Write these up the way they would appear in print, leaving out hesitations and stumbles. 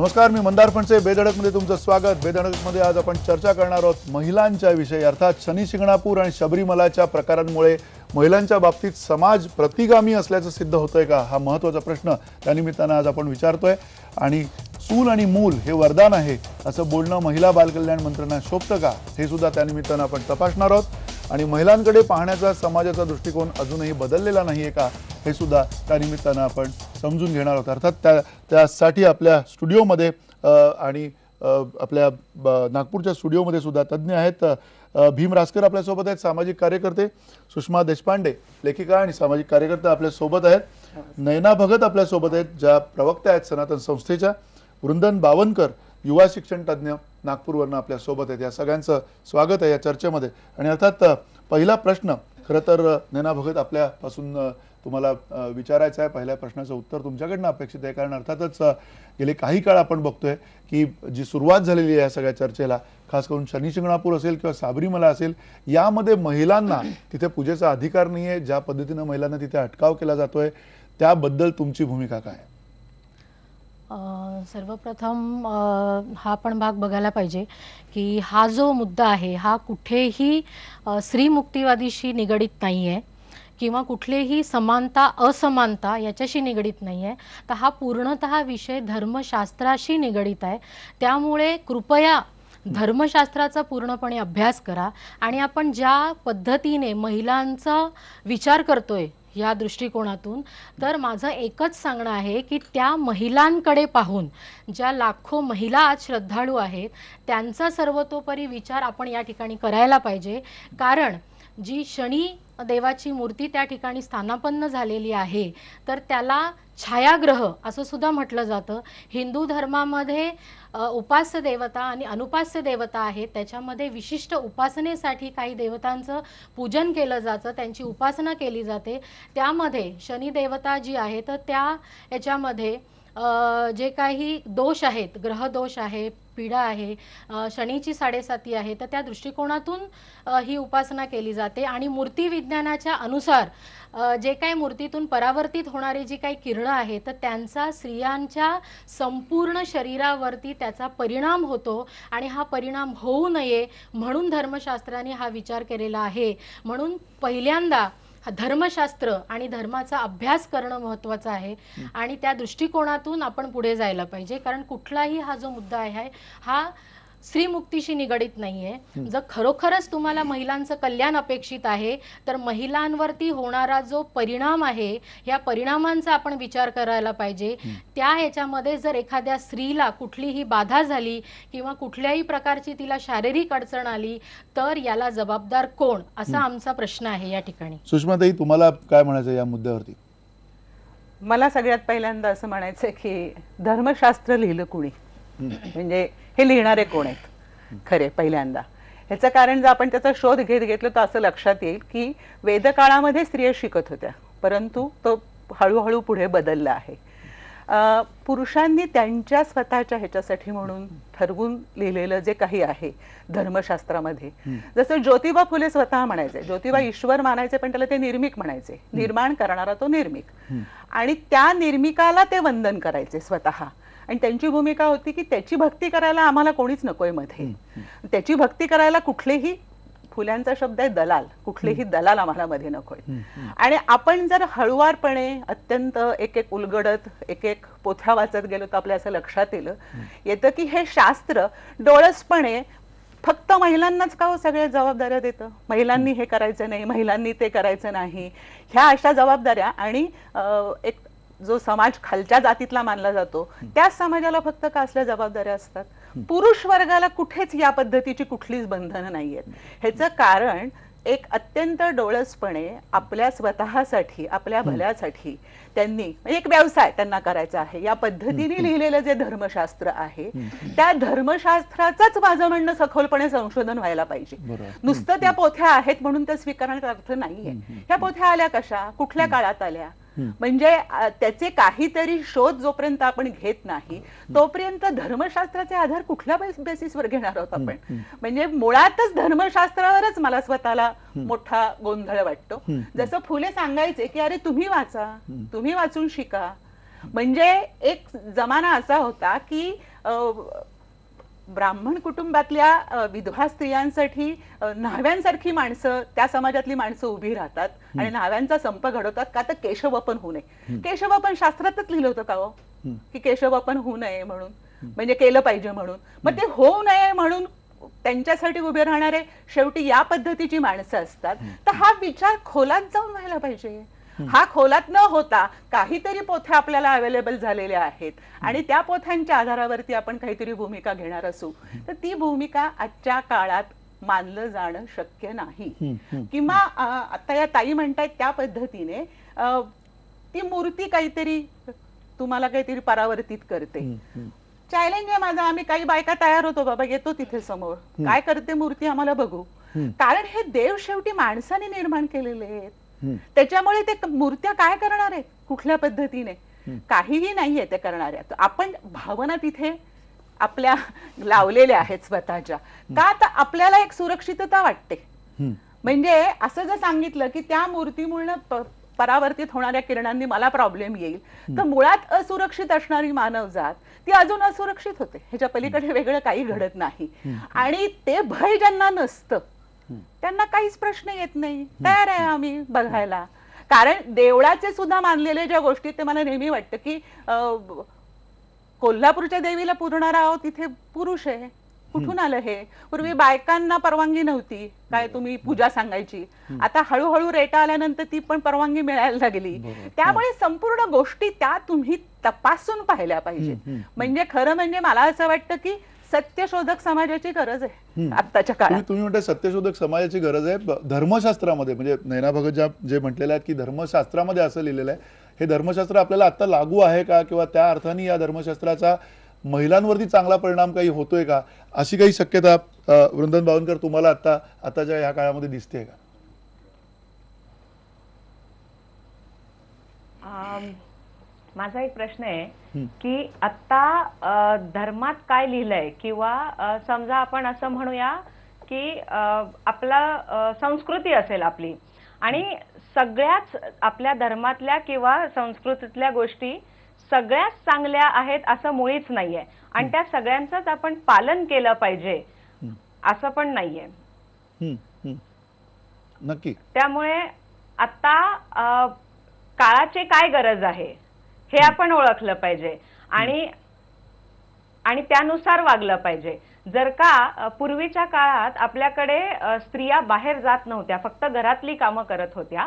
नमस्कार, मी मंदार फणसे. बेधडकमध्ये तुमचं स्वागत. बेधडकमध्ये आज आपण चर्चा करणार आहोत महिलांच्या विषयी, अर्थात शनी शिंगणापूर आणि शबरीमलाच्या प्रकारांमुळे महिलांच्या बाबतीत समाज प्रतिगामी असल्याचं सिद्ध होतंय का, हा महत्त्वाचा प्रश्न त्यानिमित्तानं आज आपण विचारतोय. आणि चूल आणि मूल हे वरदान आहे असं बोलणं महिला बालकल्याण मंत्र्यांना शोभतं का, हे सुद्धा त्यानिमित्तानं आपण तपासणार आहोत. आणि महिलांकडे पाहण्याचा समाजाचा दृष्टिकोन अजूनही बदललेला नाही आहे का, हे सुद्धा त्यानिमित्तानं आपण समजून घेणार आहोत. अर्थात त्यासाठी आपल्या स्टुडिओमध्ये आणि आपल्या नागपूरच्या स्टुडिओमध्ये सुद्धा तज्ज्ञ आहेत. भीम रासकर आपल्यासोबत आहेत, सामाजिक कार्यकर्ते. सुषमा देशपांडे, लेखिका आणि सामाजिक कार्यकर्ते आपल्यासोबत आहेत. नयना भगत आपल्यासोबत आहेत, ज्या प्रवक्त्या आहेत सनातन संस्थेच्या. वृंदन बावनकर, युवा शिक्षण तज्ज्ञ, नागपूरवरनं आपल्यासोबत आहेत. या सगळ्यांचं स्वागत आहे या चर्चेमध्ये. आणि अर्थात पहिला प्रश्न खरं तर नयना भगत आपल्यापासून तुम्हाला विचारायचं आहे. पहिल्या प्रश्नाचं उत्तर तुमच्याकडनं अपेक्षित आहे, कारण अर्थातच गेले काही काळ आपण बघतोय की जी सुरुवात झालेली आहे या सगळ्या चर्चेला, खास करून शनी शिंगणापूर असेल किंवा साबरीमला असेल, यामध्ये महिलांना तिथे पूजेचा अधिकार नाही आहे. ज्या पद्धतीनं महिलांना तिथे अटकाव केला जातोय, त्याबद्दल तुमची भूमिका काय? सर्वप्रथम हा पण भाग बघायला पाहिजे की हा जो मुद्दा आहे हा कुठेही स्त्रीमुक्तीवादीशी निगडीत नाही आहे किंवा कुठलेही समानता असमानता याच्याशी निगडीत नाही आहे. तर हा पूर्णतः विषय धर्मशास्त्राशी निगडीत आहे. त्यामुळे कृपया धर्मशास्त्राचा पूर्णपणे अभ्यास करा. आणि आपण ज्या पद्धतीने महिलांचा विचार करतोय या दृष्टिकोनातून, तर माझं एकच सांगणं आहे की त्या महिलांकडे पाहून ज्या लाखो महिला आज श्रद्धाळू आहेत त्यांचा सर्वतोपरी विचार आपण या ठिकाणी करायला पाहिजे. कारण जी शनी देवाची मूर्ती त्या ठिकाणी स्थानापन्न झालेली आहे, तर त्याला छायाग्रह असं सुद्धा म्हटलं जातं. हिंदू धर्मामध्ये उपास्य देवता आणि अनुपास्य देवता आहेत. त्याच्यामध्ये विशिष्ट उपासनेसाठी काही देवतांचं पूजन केलं जातं, त्यांची उपासना केली जाते. त्यामध्ये शनी देवता जी आहे तर त्या याच्यामध्ये जे काही दोष आहेत, ग्रह दोष आहे, पीडा आहे, शनीची 7.5 आहे, तर त्या दृष्टिकोनातून ही उपासना केली जाते. आणि मूर्ती विज्ञानाच्या अनुसार जे काही मूर्तीतून परावर्तित होणारी जी काही किरणं आहेत तर त्यांचा स्त्रियांच्या संपूर्ण शरीरावरती त्याचा परिणाम होतो. आणि हा परिणाम होऊ नये म्हणून धर्मशास्त्राने हा विचार केलेला आहे. म्हणून पहिल्यांदा धर्मशास्त्र आणि धर्माचा अभ्यास करणं महत्त्वाचं आहे. आणि त्या दृष्टिकोनातून आपण पुढे जायला पाहिजे. कारण कुठलाही हा जो मुद्दा आहे हा स्त्रीमुक्तीशी निगडीत नाही आहे. जर खरोखरच तुम्हाला महिलांचं कल्याण अपेक्षित आहे तर महिलांवरती होणारा जो परिणाम आहे या परिणामांचा आपण विचार करायला पाहिजे. त्या ह्याच्यामध्ये जर एखाद्या स्त्रीला कुठलीही बाधा झाली किंवा कुठल्याही प्रकारची तिला शारीरिक अडचण आली तर याला जबाबदार कोण, असा आमचा प्रश्न आहे या ठिकाणी. सुषमाताई, तुम्हाला काय म्हणायचं या मुद्द्यावरती? मला सगळ्यात पहिल्यांदा असं म्हणायचं की धर्मशास्त्र लिहिलं कुणी, म्हणजे हे लिहिणारे कोण आहेत खरे पहिल्यांदा. ह्याचं कारण जर आपण त्याचा शोध घेतलं तर असं लक्षात येईल की वेदकाळामध्ये स्त्रिया शिकत होत्या, परंतु तो हळूहळू पुढे बदलला आहे. पुरुषांनी त्यांच्या स्वतःच्या ह्याच्यासाठी म्हणून ठरवून लिहिलेलं जे काही आहे धर्मशास्त्रामध्ये, जसं ज्योतिबा फुले स्वतः म्हणायचे, ज्योतिबा ईश्वर मानायचे पण त्याला ते निर्मिक म्हणायचे, निर्माण करणारा तो निर्मिक. आणि त्या निर्मिकाला ते वंदन करायचे स्वतः. आणि त्यांची भूमिका होती की त्याची भक्ती करायला आम्हाला कोणीच नकोय मध्ये, त्याची भक्ती करायला कुठलेही, फुल्यांचा शब्द आहे दलाल, कुठलेही दलाल आम्हाला मध्ये नकोय. आणि आपण जर हळुवारपणे अत्यंत एक एक उलगडत एक एक पोथ्या वाचत गेलो तर आपल्या असं लक्षात येतं की हे शास्त्र डोळसपणे फक्त महिलांनाच का सगळ्या जबाबदाऱ्या देतं, महिलांनी हे करायचं नाही, महिलांनी ते करायचं नाही, ह्या अशा जबाबदाऱ्या. आणि एक जो समाज खालच्या जातीतला मानला जातो त्या समाजाला फक्त का असल्या जबाबदाऱ्या असतात. पुरुष वर्गाला कुठेच या पद्धतीची कुठलीच बंधनं नाही आहेत. ह्याचं कारण एक अत्यंत डोळसपणे आपल्या स्वतःसाठी, आपल्या भल्यासाठी त्यांनी एक व्यवसाय त्यांना करायचा आहे या पद्धतीने लिहिलेलं जे धर्मशास्त्र आहे त्या धर्मशास्त्राचंच माझं म्हणणं सखोलपणे संशोधन व्हायला पाहिजे. नुसतं त्या पोथ्या आहेत म्हणून त्या स्वीकारण्याचा अर्थ नाहीये. ह्या पोथ्या आल्या कशा, कुठल्या काळात आल्या, म्हणजे त्याचे काहीतरी शोध जोपर्यंत आपण घेत नाही तोपर्यंत धर्मशास्त्राचे आधार कुठल्या बेसिसवर घेणार आहोत आपण. म्हणजे मुळातच धर्मशास्त्रावरच मला स्वतःला मोठा गोंधळ वाटतो. जसं फुले सांगायचे की अरे तुम्ही वाचा, तुम्ही वाचून शिका. म्हणजे एक जमाना असा होता की ब्राह्मण कुटुंबातल्या विधवा स्त्रियांसाठी न्हाव्यांसारखी माणसं, त्या समाजातली माणसं उभी राहतात आणि न्हाव्यांचा संप घडवतात का तर केशवपन होऊ नये. केशवपन शास्त्रातच लिहिलं होतं का हो की केशवपन होऊ नये म्हणून, म्हणजे केलं पाहिजे म्हणून. मग ते होऊ नये म्हणून त्यांच्यासाठी उभे राहणारे शेवटी या पद्धतीची माणसं असतात. तर हा विचार खोलात जाऊन व्हायला पाहिजे. हा खोलात न होता काहीतरी पोथ्या आपल्याला अवेलेबल झालेल्या आहेत आणि त्या पोथ्यांच्या आधारावरती आपण काहीतरी भूमिका घेणार असू, तर ती भूमिका आजच्या काळात मानलं जाणं शक्य नाही. किंवा आता या ताई म्हणतायत त्या पद्धतीने ती मूर्ती काहीतरी तुम्हाला काहीतरी परावर्तित करते. चॅलेंज आहे माझा, आम्ही काही बायका तयार होतो, बाबा येतो तिथे समोर, काय करते मूर्ती आम्हाला बघू. कारण हे देव शेवटी माणसाने निर्माण केलेले आहेत. त्याच्यामुळे ते मूर्त्या काय करणार आहेत, कुठल्या पद्धतीने, काहीही नाहीये ते करणाऱ्या. आपण भावना तिथे आपल्या लावलेल्या आहेत स्वतःच्या. का तर आपल्याला एक सुरक्षितता वाटते. म्हणजे असं जर सांगितलं की त्या मूर्तीमुळे परावर्तित होणाऱ्या किरणांनी मला प्रॉब्लेम येईल, तर मुळात असुरक्षित असणारी मानवजात ती अजून असुरक्षित होते. ह्याच्या पलीकडे वेगळं काही घडत नाही. आणि ते भय ज्यांना नसतं त्यांना काहीच प्रश्न येत नाही, तयार आहे आम्ही बघायला. कारण देवळाचे सुद्धा मानलेले ज्या गोष्टी, ते मला नेहमी वाटतं की कोल्हापूरच्या देवीला पुरणारा आहोत तिथे पुरुष आहे. कुठून आलं हे? पूर्वी बायकांना परवानगी नव्हती, काय तुम्ही पूजा सांगायची. आता हळूहळू रेटा आल्यानंतर ती पण परवानगी मिळायला लागली. त्यामुळे संपूर्ण गोष्टी त्या तुम्ही तपासून पाहिल्या पाहिजे. म्हणजे खरं म्हणजे मला असं वाटतं की सत्यशोधक समाजाची गरज आहे आत्ताच्या काळात. तुम्ही म्हणताय सत्यशोधक समाजाची गरज आहे. धर्मशास्त्रामध्ये म्हणजे नैना भगत जे म्हटलेलं आहे की धर्मशास्त्रामध्ये असं लिहिलेलं आहे, हे धर्मशास्त्र आपल्याला आता लागू आहे का, किंवा त्या अर्थाने या धर्मशास्त्राचा महिलांवरती चांगला परिणाम काही होतोय का, अशी काही शक्यता वृंदन बावनकर तुम्हाला आताच्या ह्या काळामध्ये दिसते का? माझा एक प्रश्न आहे की आता धर्मात काय लिहिलंय, किंवा समजा आपण असं म्हणूया की आपला संस्कृती असेल आपली, आणि सगळ्याच आपल्या धर्मातल्या किंवा संस्कृतीतल्या गोष्टी सगळ्याच चांगल्या आहेत असं मुळीच नाहीये, आणि त्या सगळ्यांचंच आपण पालन केलं पाहिजे असं पण नाहीये. नक्की. त्यामुळे आता काळाची काय गरज आहे हे आपण ओळखलं पाहिजे आणि त्यानुसार वागलं पाहिजे. जर का पूर्वीच्या काळात आपल्याकडे स्त्रिया बाहेर जात नव्हत्या, फक्त घरातली कामं करत होत्या,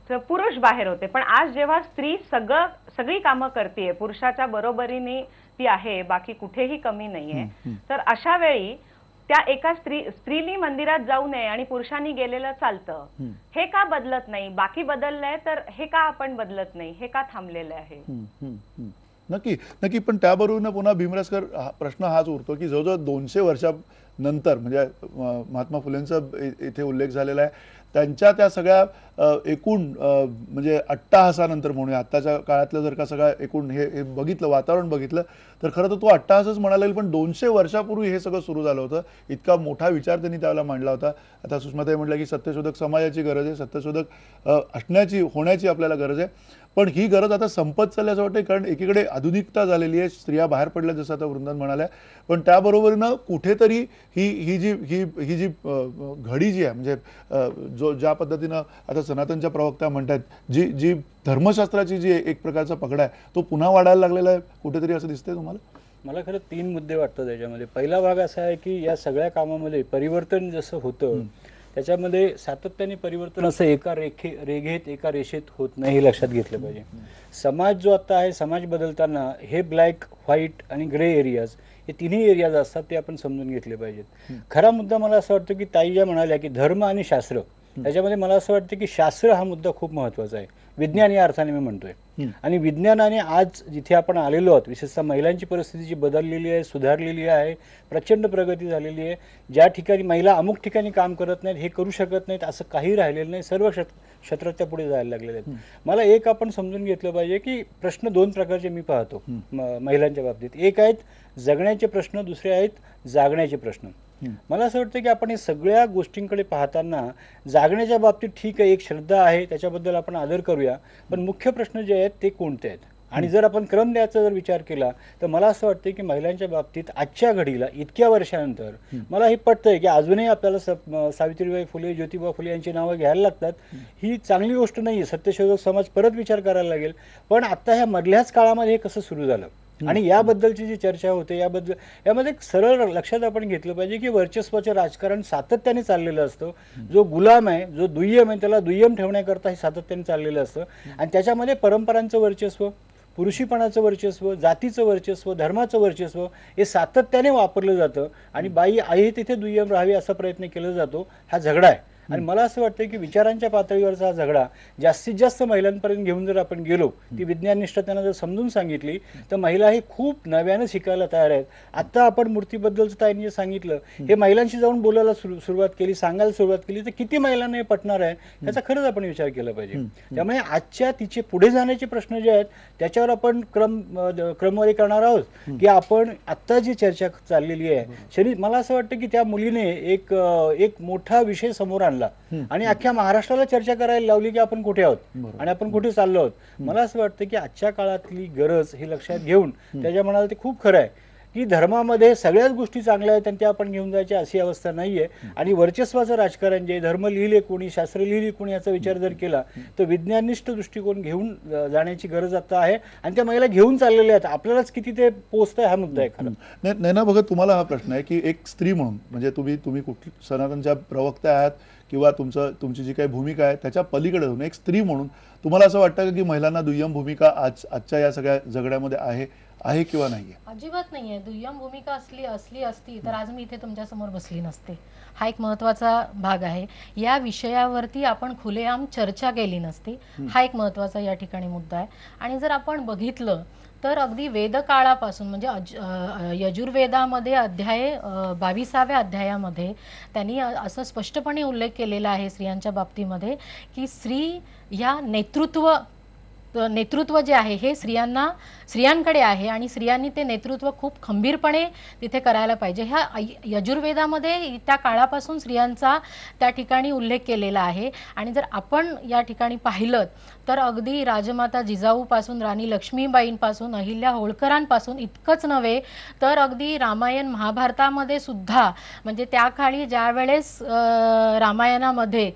तर पुरुष बाहेर होते. पण आज जेव्हा स्त्री सगळी कामं करते, पुरुषाच्या बरोबरीने ती आहे, बाकी कुठेही कमी नाहीये, तर अशा वेळी त्या एका स्त्रीनी मंदिरात जाऊ नये आणि पुरुषांनी गेलेलं चालतं, हे का बदलत नाही? बाकी बदललंय तर हे का आपण बदलत नाही? हे का थांबलेलं आहे? नक्की नक्की. पण त्याबरोबर पुन्हा भीमराजकर प्रश्न हाच उरतो की जवळजवळ 200 वर्षानंतर, म्हणजे महात्मा फुलेंचा इथे उल्लेख झालेला आहे, त्यांच्या त्या सगळ्या एकूण म्हणजे अट्टाहासानंतर म्हणूया, आत्ताच्या काळातलं जर का सगळं एकूण हे बघितलं, वातावरण बघितलं, तर खरं तर तो अट्टाहासच म्हणायला लागेल. पण 200 वर्षापूर्वी हे सगळं सुरू झालं होतं. इतका मोठा विचार त्यांनी त्यावेळेला मांडला होता. आता सुषमाताई म्हटलं की सत्यशोधक समाजाची गरज आहे, सत्यशोधक होण्याची आपल्याला गरज आहे. पण ही गरज आता संपत चालली असं वाटतं, कारण एकीकडे आधुनिकता झालेली आहे, स्त्रिया बाहेर पडल्या जसं आता वृंदन म्हणाल्या, पण त्याबरोबरीनं कुठेतरी ही जी घडी जी आहे, म्हणजे ज्या पद्धतीनं आता सनातनच्या प्रवक्त्या म्हणतात, जी धर्मशास्त्राची जी एक प्रकारचा पगडा आहे, तो पुन्हा वाढायला लागलेला आहे कुठेतरी, असं दिसतंय तुम्हाला? मला खरं 3 मुद्दे वाटतात त्याच्यामध्ये. पहिला भाग असा आहे की या सगळ्या कामामध्ये परिवर्तन जसं होतं त्याच्यामध्ये सातत्याने परिवर्तन असं एका रेघेत एका रेषेत होत नाही, हे लक्षात घेतलं पाहिजे. समाज जो आता आहे, समाज बदलताना हे ब्लॅक, व्हाईट आणि ग्रे एरियाज, हे तिन्ही एरियाज असतात, ते आपण समजून घेतले पाहिजेत. खरा मुद्दा मला असं वाटतं की ताई ज्या म्हणाल्या की धर्म आणि शास्त्र, त्याच्यामध्ये मला असं वाटतं की शास्त्र हा मुद्दा खूप महत्त्वाचा आहे. विज्ञान या अर्थाने मी म्हणतोय, आणि विज्ञानाने आज जिथे आपण आलेलो आहोत, विशेषतः महिलांची परिस्थिती जी बदललेली आहे, सुधारलेली आहे, प्रचंड प्रगती झालेली आहे. ज्या ठिकाणी महिला अमुक ठिकाणी काम करत नाहीत, हे करू शकत नाहीत, असं काही राहिलेलं नाही. सर्व क्षेत्रात त्या पुढे जायला लागलेले आहेत. मला एक आपण समजून घेतलं पाहिजे की प्रश्न 2 प्रकारचे मी पाहतो महिलांच्या बाबतीत. एक आहेत जगण्याचे प्रश्न, दुसरे आहेत जागण्याचे प्रश्न. मला असं वाटतं की आपण हे सगळ्या गोष्टींकडे पाहताना जागण्याच्या बाबतीत ठीक आहे, एक श्रद्धा आहे, त्याच्याबद्दल आपण आदर करूया, पण मुख्य प्रश्न जे आहेत ते कोणते आहेत? आणि जर आपण क्रम द्यायचा जर विचार केला तर मला असं वाटतं की महिलांच्या बाबतीत आजच्या घडीला इतक्या वर्षानंतर मला हे पटतंय की अजूनही आपल्याला सावित्रीबाई फुले, ज्योतिबा फुले यांची नावं घ्यायला लागतात. ही चांगली गोष्ट नाही आहे. सत्यशोधक समाज परत विचार करायला लागेल. पण आता ह्या मधल्याच काळामध्ये हे कसं सुरू झालं आणि याबद्दलची जी चर्चा होते यामध्ये एक सरळ लक्षात आपण घेतलं पाहिजे की वर्चस्वाचं राजकारण सातत्याने चाललेलं असतं. जो गुलाम आहे, जो दुय्यम आहे, त्याला दुय्यम ठेवण्याकरता हे सातत्याने चाललेलं असतं आणि त्याच्यामध्ये परंपरांचं वर्चस्व, पुरुषीपणाचं वर्चस्व, जातीचं वर्चस्व, धर्माचं वर्चस्व हे सातत्याने वापरलं जातं आणि बाई आहे तिथे दुय्यम राहावी असा प्रयत्न केला जातो. हा झगडा आहे आणि मला असं वाटतं की विचारांच्या पातळीवरचा हा झगडा जास्तीत जास्त महिलांपर्यंत घेऊन जर आपण गेलो, ती विज्ञाननिष्ठ त्यांना जर समजून सांगितली तर महिला ही खूप नव्यानं शिकायला तयार आहेत. आता आपण मूर्तीबद्दलचं ताईंनी जे सांगितलं हे महिलांशी जाऊन बोलायला सुरुवात केली, सांगायला सुरुवात केली तर किती महिलांना हे पटणार आहे याचा खरंच आपण विचार केला पाहिजे. त्यामुळे आजच्या तिचे पुढे जाण्याचे प्रश्न जे आहेत त्याच्यावर आपण क्रमवारी करणार आहोत की आपण आत्ता जी चर्चा चाललेली आहे मला असं वाटतं की त्या मुलीने एक मोठा विषय समोर आणला आणि अख्ख्या महाराष्ट्राला चर्चा करायला लावली की आपण कुठे आहोत आणि आपण कुठे चाललो आहोत. मला असं वाटतं की आजच्या काळातली गरज हे लक्षात घेऊन त्याच्या म्हणाला ते खूप खरं आहे की धर्मामध्ये सगळ्याच गोष्टी चांगल्या आहेत आणि त्या आपण घेऊन जायची अशी अवस्था नाहीये. आणि वर्चस्वाचं राजकारण जे धर्म लिहिले कोणी, शास्त्र लिहिली कोणी याचा विचार जर केला तर विज्ञाननिष्ठ दृष्टिकोन घेऊन जाण्याची गरज आता आहे आणि त्या महिला घेऊन चाललेल्या आहेत. आपल्यालाच किती ते पोहोचतंय हा मुद्दा आहे खरं. नैना भगत, तुम्हाला हा प्रश्न आहे की एक स्त्री म्हणून म्हणजे तुम्ही कुठली सनातनच्या प्रवक्त्या आहात किंवा तुमची जी काही भूमिका आहे त्याच्या पलीकडे जाऊन एक स्त्री म्हणून तुम्हाला असं वाटतं की महिलांना दुय्यम भूमिका आजच्या या सगळ्या झगड्यामध्ये आहे किंवा नाहीये? अजिबात नाहीये. दुय्यम भूमिका असती तर आज मी इथे तुमच्या समोर बसली नसते. हा एक महत्त्वाचा भाग आहे. या विषयावरती आपण खुलेआम चर्चा केली नसती. हा एक महत्त्वाचा या ठिकाणी मुद्दा आहे. आणि जर आपण बघितलं तर अगदी वेदकाळापासून म्हणजे यजुर्वेदामध्ये अध्याय 22व्या अध्यायामध्ये त्यांनी असं स्पष्टपणे उल्लेख केलेला आहे स्त्रियांच्या बाबतीमध्ये की स्त्री ह्या नेतृत्व जे आहे हे स्त्रियांकडे आहे आणि स्त्रियांनी ते नेतृत्व खूप खंबीरपणे तिथे करायला पाहिजे. ह्या यजुर्वेदामध्ये त्या काळापासून स्त्रियांचा त्या ठिकाणी उल्लेख केलेला आहे. आणि जर आपण या ठिकाणी पाहिलं तर अगदी राजमाता जिजाऊपासून, राणी लक्ष्मीबाईंपासून, अहिल्या होळकरांपासून इतकंच नव्हे तर अगदी रामायण महाभारतामध्ये सुद्धा म्हणजे त्या काळी ज्यावेळेस रामायणामध्ये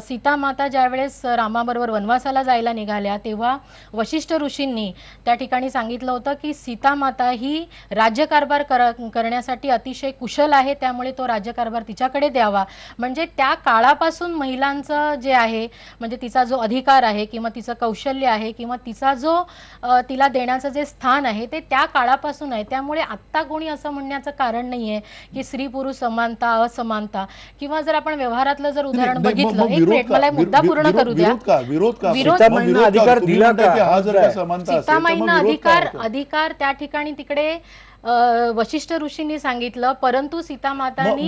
सीतामाता ज्यावेळेस रामाबरोबर वनवासाला जायला निघाल्या तेव्हा वशिष्ठ ऋषींनी त्या ठिकाणी सांगितलं होतं की सीतामाता ही राज्यकारभार करण्यासाठी अतिशय कुशल आहे, त्यामुळे तो राज्यकारभार तिच्याकडे द्यावा. म्हणजे त्या काळापासून महिलांचं जे आहे म्हणजे तिचा जो अधिकार आहे किंवा तिचं कौशल्य आहे किंवा तिचा जो तिला देण्याचं जे स्थान आहे ते त्या काळापासून आहे. त्यामुळे आत्ता कोणी असं म्हणण्याचं कारण नाही आहे की स्त्री पुरुष समानता असमानता किंवा जर आपण व्यवहारातलं जर उदाहरण बघितलं, एक मिनिट मला मुद्दा पूर्ण करू द्या. सीतामाईंना अधिकार त्या ठिकाणी तिकडे वशिष्ठ ऋषींनी सांगितलं, परंतु सीतामातांनी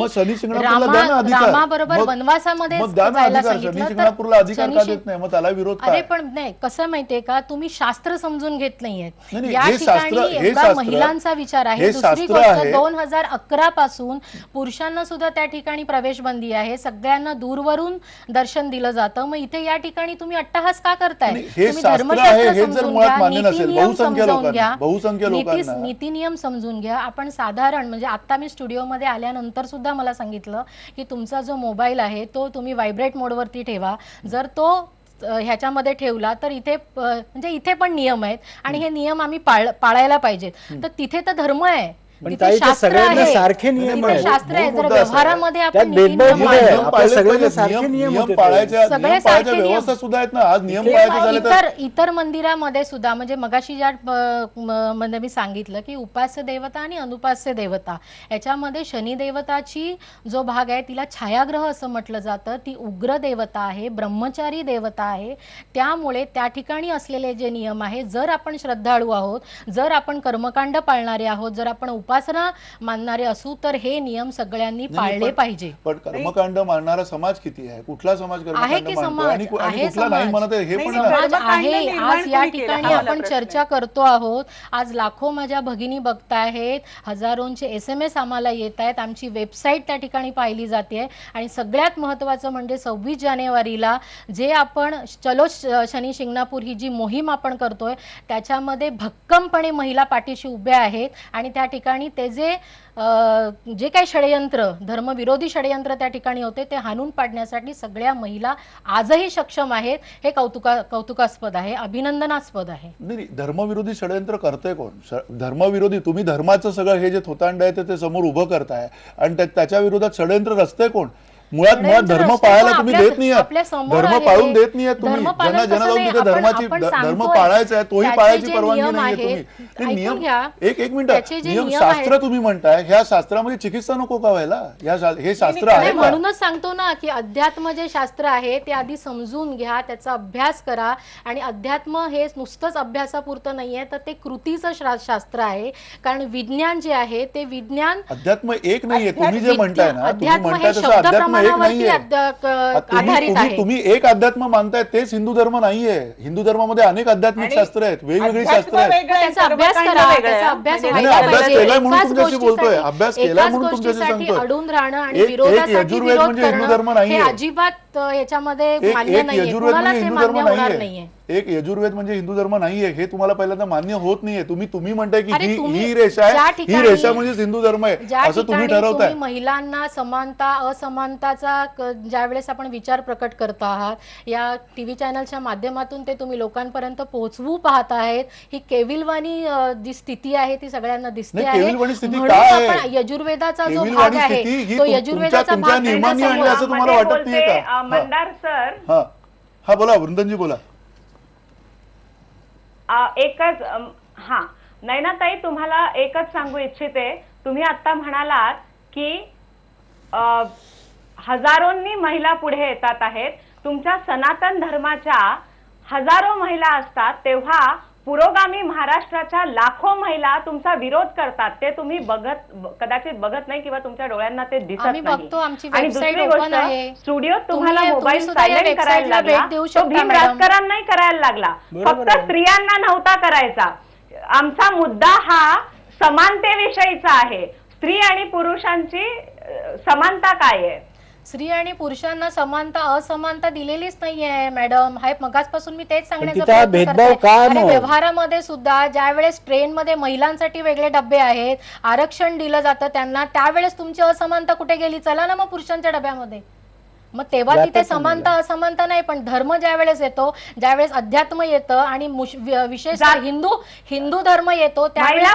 रामाबरोबर वनवासामध्ये जायला सांगितलं. अरे पण नाही, कसं माहितीये का, तुम्ही शास्त्र समजून घेत नाहीये. या ठिकाणी एवढा महिलांचा विचार आहे. दुसरी गोष्ट 2011 पासून पुरुषांना सुद्धा त्या ठिकाणी प्रवेश बंदी आहे. सगळ्यांना दूरवरून दर्शन दिलं जातं. मग इथे या ठिकाणी तुम्ही अट्टहास का करताय? तुम्ही धर्मशास्त्र समजून घ्या, नीतिनियम समजून घ्या, नीतिनियम समजून घ्या. आपण साधारण म्हणजे आता मी स्टुडिओमध्ये आल्यानंतर सुद्धा मला सांगितलं की तुमचा जो मोबाईल आहे तो तुम्ही व्हायब्रेट मोडवरती ठेवा. जर तो ह्याच्यामध्ये ठेवला तर इथे म्हणजे इथे पण नियम आहेत आणि हे नियम आम्ही पाळायला पाहिजेत. तर तिथे तर धर्म आहे, सारखे नियम आहेत. शास्त्र आहे. जर व्यवहारामध्ये आपण इतर मंदिरामध्ये सुद्धा म्हणजे मगाशी ज्या म्हणजे मी सांगितलं की उपास्य देवता आणि अनुपास्य देवता याच्यामध्ये शनी देवताची जो भाग आहे तिला छायाग्रह असं म्हटलं जातं. ती उग्र देवता आहे, ब्रह्मचारी देवता आहे. त्यामुळे त्या ठिकाणी असलेले जे नियम आहे, जर आपण श्रद्धाळू आहोत, जर आपण कर्मकांड पाळणारे आहोत, जर आपण उपासना मानणारे असू तर हे नियम सगळ्यांनी पाळले पाहिजे. पण कर्मकांड मानणारा समाज किती आहे? कुठला समाज आहे कर्मकांड की मानतोय समाज आणि आहे कुठला नाही समाज म्हणत आहे हे पण नाही, ना. समाज आहे. कर्मकांड आज या निर्माण कोणी ठिकाणी केलं? हा आपण मला चर्चा करतो आहोत. आज लाखो माझ्या भगिनी बघतायत, हजारोंचे SMS आम्हाला येत आहेत, आमची वेबसाईट त्या ठिकाणी पाहिली जाते आणि सगळ्यात महत्त्वाचं म्हणजे 26 जानेवारीला जे आपण चलो शनी शिंगणापूर ही जी मोहीम आपण करतोय त्याच्यामध्ये भक्कमपणे महिला पाठीशी उभ्या आहेत आणि त्या ठिकाणी ते जे काही षडयंत्र, धर्मविरोधी षडयंत्र त्या ठिकाणी होते ते हाणून पाडण्यासाठी सगळ्या महिला आजही सक्षम आहेत. हे कौतुकास्पद आहे, अभिनंदनास्पद आहे. नाही, धर्मविरोधी षडयंत्र करते कोण? धर्मविरोधी तुम्ही धर्माचं सगळं हे जे थोतांड आहे ते समोर उभं करताय आणि त्याच्या विरोधात षडयंत्र रचते कोण? मुळात धर्म पाळायला तुम्ही देत नाही आहात, धर्म पाळून देत नाही आहात तुम्ही. ज्यांना जाऊन तिथे धर्म पाळायचा आहे तोही पाळायची परवानगी नाहीये तुम्ही. नियम एक मिनिट, नियम शास्त्र तुम्ही म्हणताय, ह्या शास्त्रामध्ये चिकित्सा नको का व्हायला? हे शास्त्र आहे म्हणूनच सांगतो ना की अध्यात्म जे शास्त्र आहे ते आधी समजून घ्या, त्याचा अभ्यास करा. आणि अध्यात्म हे नुसतंच अभ्यासापुरतं नाहीये तर ते कृतीचं शास्त्र आहे. कारण विज्ञान जे आहे ते विज्ञान अध्यात्म एक नाहीये. तुम्ही जे म्हणताय ना, तुम्ही अध्यात्म म्हणताय हे तसं अध्यात्म एक नाहीये. आधारित आहे. तुम्ही एक अध्यात्म मानताय तेच हिंदू धर्म नाहीये. हिंदू धर्मामध्ये अनेक आध्यात्मिक शास्त्र आहेत, वेगवेगळी शास्त्र आहेत. त्याचा अभ्यास करा, त्याचा अभ्यास व्हायला अभ्यास पाहिजे. केलाय म्हणून एकाच तुमच्याशी बोलतोय, गोष्टीसाठी- अभ्यास केलाय एकाच म्हणून तुमच्याशी गोष्टीसाठी सांगतोय. अडून राहणं आणि एक विरोधासाठी यजुर्वेद विरोध म्हणजे हिंदू धर्म करणं हे नाहीये. अजिबात याच्यामध्ये मान्य एक नाहीये. यजुर्वेद कुणालाच म्हणजे हे हिंदू धर्म मान्य होणार नाहीये. नाहीये. एक यजुर्वेद म्हणजे हिंदू धर्म नाहीये हे तुम्हाला पहिल्यांदा मान्य होत नाहीये. तुम्ही म्हणताय की अरे ही रेषा ज्या आहे, ही ठिकाणी- रेषा म्हणजे हिंदू धर्म आहे ज्या असं तुम्ही ठिकाणी ठरवताय. तुम्ही महिलांना समानता असमानताचा ज्या वेळेस आपण विचार प्रकट करत आहात, या टीव्ही चॅनलच्या माध्यमातून ते तुम्ही लोकांपर्यंत पोहोचवू पाहत आहेत. ही केविलवाणी जी स्थिती आहे ती सगळ्यांना दिसते आहे. केविलवाणी स्थिती म्हणून काय आहे? आपण यजुर्वेदाचा जो केविलवाणी भाग आहे स्थिती ही तो तुमच्या यजुर्वेदाचा भाग नियमांनी आणली असं तुम्हाला मध्ये वाटत नाहीये बोलते, का? मंदार सर, हा बोला वृंदनजी बोला. एकच नैनाताई, तुम्हाला एकच सांगू इच्छिते. तुम्ही आता म्हणालात की हजारोंनी महिला पुढे येतात आहेत. तुमच्या सनातन धर्माच्या हजारो महिला असतात तेव्हा पुरोगामी महाराष्ट्राच्या लाखो महिला तुमचा विरोध करतात. ते तुम्ही कदाचित बघत नाही किंवा तुमच्या डोळ्यांना ते दिसत आम्ही नाही. बघतो, आमची आणि वेबसाईट दुसरी ओपन गोष्ट, आहे. स्टुडिओत तुम्हाला तुम्ही मोबाईल सुद्धा या सायलेंट करायला वेबसाईटला लागला. भेट देऊ तो शकता, भीम मॅडम. राजकारण नाही करायला लागला, फक्त स्त्रियांना नव्हता करायचा. आमचा मुद्दा हा समानतेविषयीचा आहे. स्त्री आणि पुरुषांची समानता काय आहे? स्त्री आणि पुरुषांना समानता असमानता दिलेलीच नाहीये मॅडम. हाय, मगाचपासून मी तेच सांगण्याचा तिचा प्रयत्न भेदभाव करते. का आणि मग? व्यवहारामध्ये सुद्धा ज्या वेळेस ट्रेनमध्ये महिलांसाठी वेगळे डबे आहेत, आरक्षण दिलं जातं त्यांना, त्यावेळेस तुमची असमानता कुठे गेली? चला ना मग पुरुषांच्या डब्यामध्ये. मग तेव्हा तिथे समानता असमानता नाही. पण धर्म ज्या वेळेस येतो, ज्यावेळेस अध्यात्म येतं आणि विशेष हिंदू धर्म येतो त्यावेळेस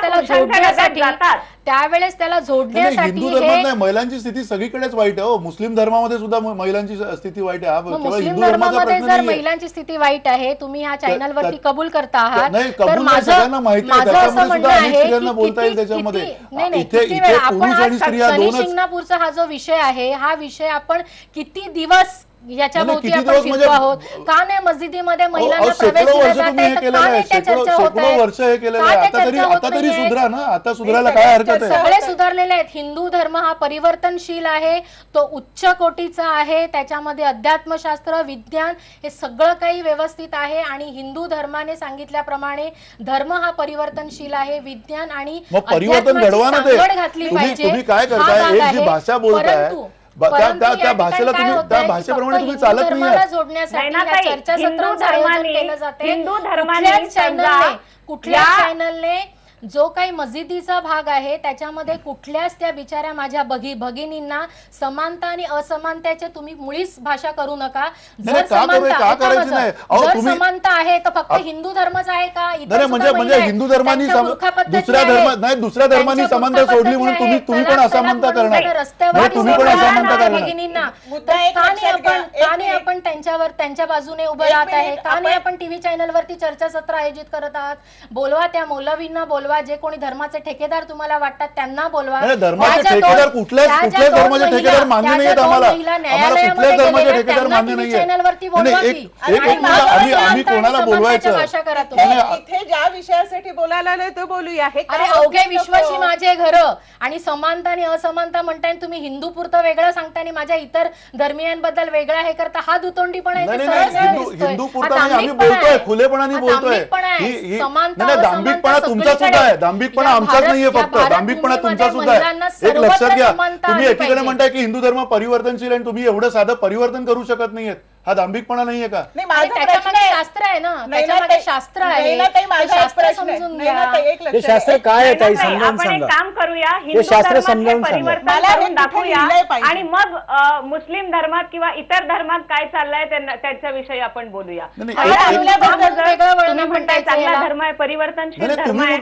त्याला जोडण्यासाठी हिंदू धर्मात नाही, महिलांची स्थिती सगळीकडेच वाईट आहे. मुस्लिम धर्मामध्ये सुद्धा महिलांची स्थिती वाईट आहे. केवळ मुस्लिम हिंदू धर्माचा धर्मामध्ये प्रश्न जर नाहीये. महिलांची स्थिती वाईट आहे, तुम्ही ह्या चॅनल वरती कबूल करता आहात, नाही, तर कबूल नाही, सगळ्यांना माहिती आहे. माझं त्याच्यामध्ये असं म्हणणं सुद्धा अनेक आहे स्त्रियांना की बोलता येईल किती- त्याच्यामध्ये. किती- नाही, इथे किती वेळ आपण पुरुष आणि आज स्त्रिया शनी दोनच. शिंगणापूरचा हा जो विषय आहे, हा विषय आपण किती दिवस याच्या नाही, भोवती किती आपण दिवस फिरतो म्हणजे- आहोत. का नाही मस्जिदीमध्ये महिलांना शेकडो प्रवेश दिला वर्ष जात तुम्ही आहे, हे तर केलेलं का आहे. नाही त्या चर्चा होत शेकडो आहेत? वर्ष हे केलेलं का आहे. त्या चर्चा होत आता तरी नाहीये? सुधरा ना. आता सुधारायला काय हरकत आहे? सगळे सुधारलेले आहेत. हिंदू धर्म हा परिवर्तनशील आहे, तो उच्च कोटीचा आहे. त्याच्यामध्ये अध्यात्मशास्त्र, विज्ञान हे सगळं काही व्यवस्थित आहे. आणि हिंदू धर्माने सांगितल्याप्रमाणे धर्म हा परिवर्तनशील आहे. विज्ञान आणि मग परिवर्तन अध्यात्माची घडवा ना ते. सांगड घातली पाहिजे. तुम्ही काय हा करताय? भाग एक जी आहे. भाषा बोलताय, परंतु त्या या भाषेला ठिकाणी तुम्ही काय त्या होतंय की भाषेप्रमाणे फक्त तुम्ही हिंदू चालत धर्माला नाही. जोडण्यासाठी नाही ना या ताई, चर्चासत्रांचं आयोजन केलं जाते. हिंदू धर्माने कुठल्याच चॅनलने जो काही मस्जिदीचा भाग आहे त्याच्यामध्ये कुठल्याच त्या बिचाऱ्या माझ्या भगिनींना समानता आणि असमानतेचे तुम्ही मुळीच भाषा करू नका. जर समानता आहे तर फक्त हिंदू धर्मच आहे का? म्हणजे हिंदू धर्मानी दुसऱ्या धर्मानी समानता सोडली म्हणून तुम्ही पण असमानता करणार? तुम्ही पण असमानता करणार? भगिनींना आपण त्यांच्या बाजूने उभं राहत आहे? का नाही आपण टीव्ही चॅनलवरती चर्चासत्र आयोजित करत आहात? बोलवा, त्या मौलवींना बोलवा, बोलवा, जे कोणी धर्माचे ठेकेदार तुम्हाला वाटतात त्यांना बोलवा. धर्माचे ठेकेदार कुठल्याच धर्माचे ठेकेदार मान्य नाहीत आम्हाला. आम्हाला कुठल्याच धर्माचे ठेकेदार मान्य नाहीये. आम्ही कोणाला बोलवायचं? इथे ज्या विषयासाठी बोलायला आलोय तो बोलूया. हे अरे अवघे विश्वासी माझे घर आणि समानता आणि असमानता म्हणताय, तुम्ही हिंदू पुरतं वेगळं सांगता आणि माझ्या इतर धर्मियांबद्दल वेगळा हे करता. हा दुतोंडी पण आहे. हिंदू पुरता आम्ही बोलतोय, खुलेपणाने बोलतोय. दांभिकपणा तुमचा सुद्धा आहे, दांभिकपणा आमचाच नाहीये फक्त, दांभिकपणा तुमचा सुद्धा आहे. एक लक्षात घ्या, तुम्ही एकीकडे म्हणताय की हिंदू धर्म परिवर्तनशील आणि तुम्ही एवढं साधं परिवर्तन करू शकत नाहीयेत. हा दांभिकपणा नाहीये का? त्याच्यामध्ये शास्त्र आहे ना, त्याच्यामध्ये शास्त्र आहे. शास्त्र समजून घ्या. ते शास्त्र काय आहे ताई समजावून आपण एक सांगा. काम करूया, ते हिंदू शास्त्र धर्मात समजावून हे सांगा. परिवर्तन करून दाखवूया आणि मग मुस्लिम धर्मात किंवा इतर धर्मात काय चाललंय त्याच्याविषयी आपण बोलूया. तुम्ही म्हणताय चांगला धर्म आहे, परिवर्तनशील धर्म आहे,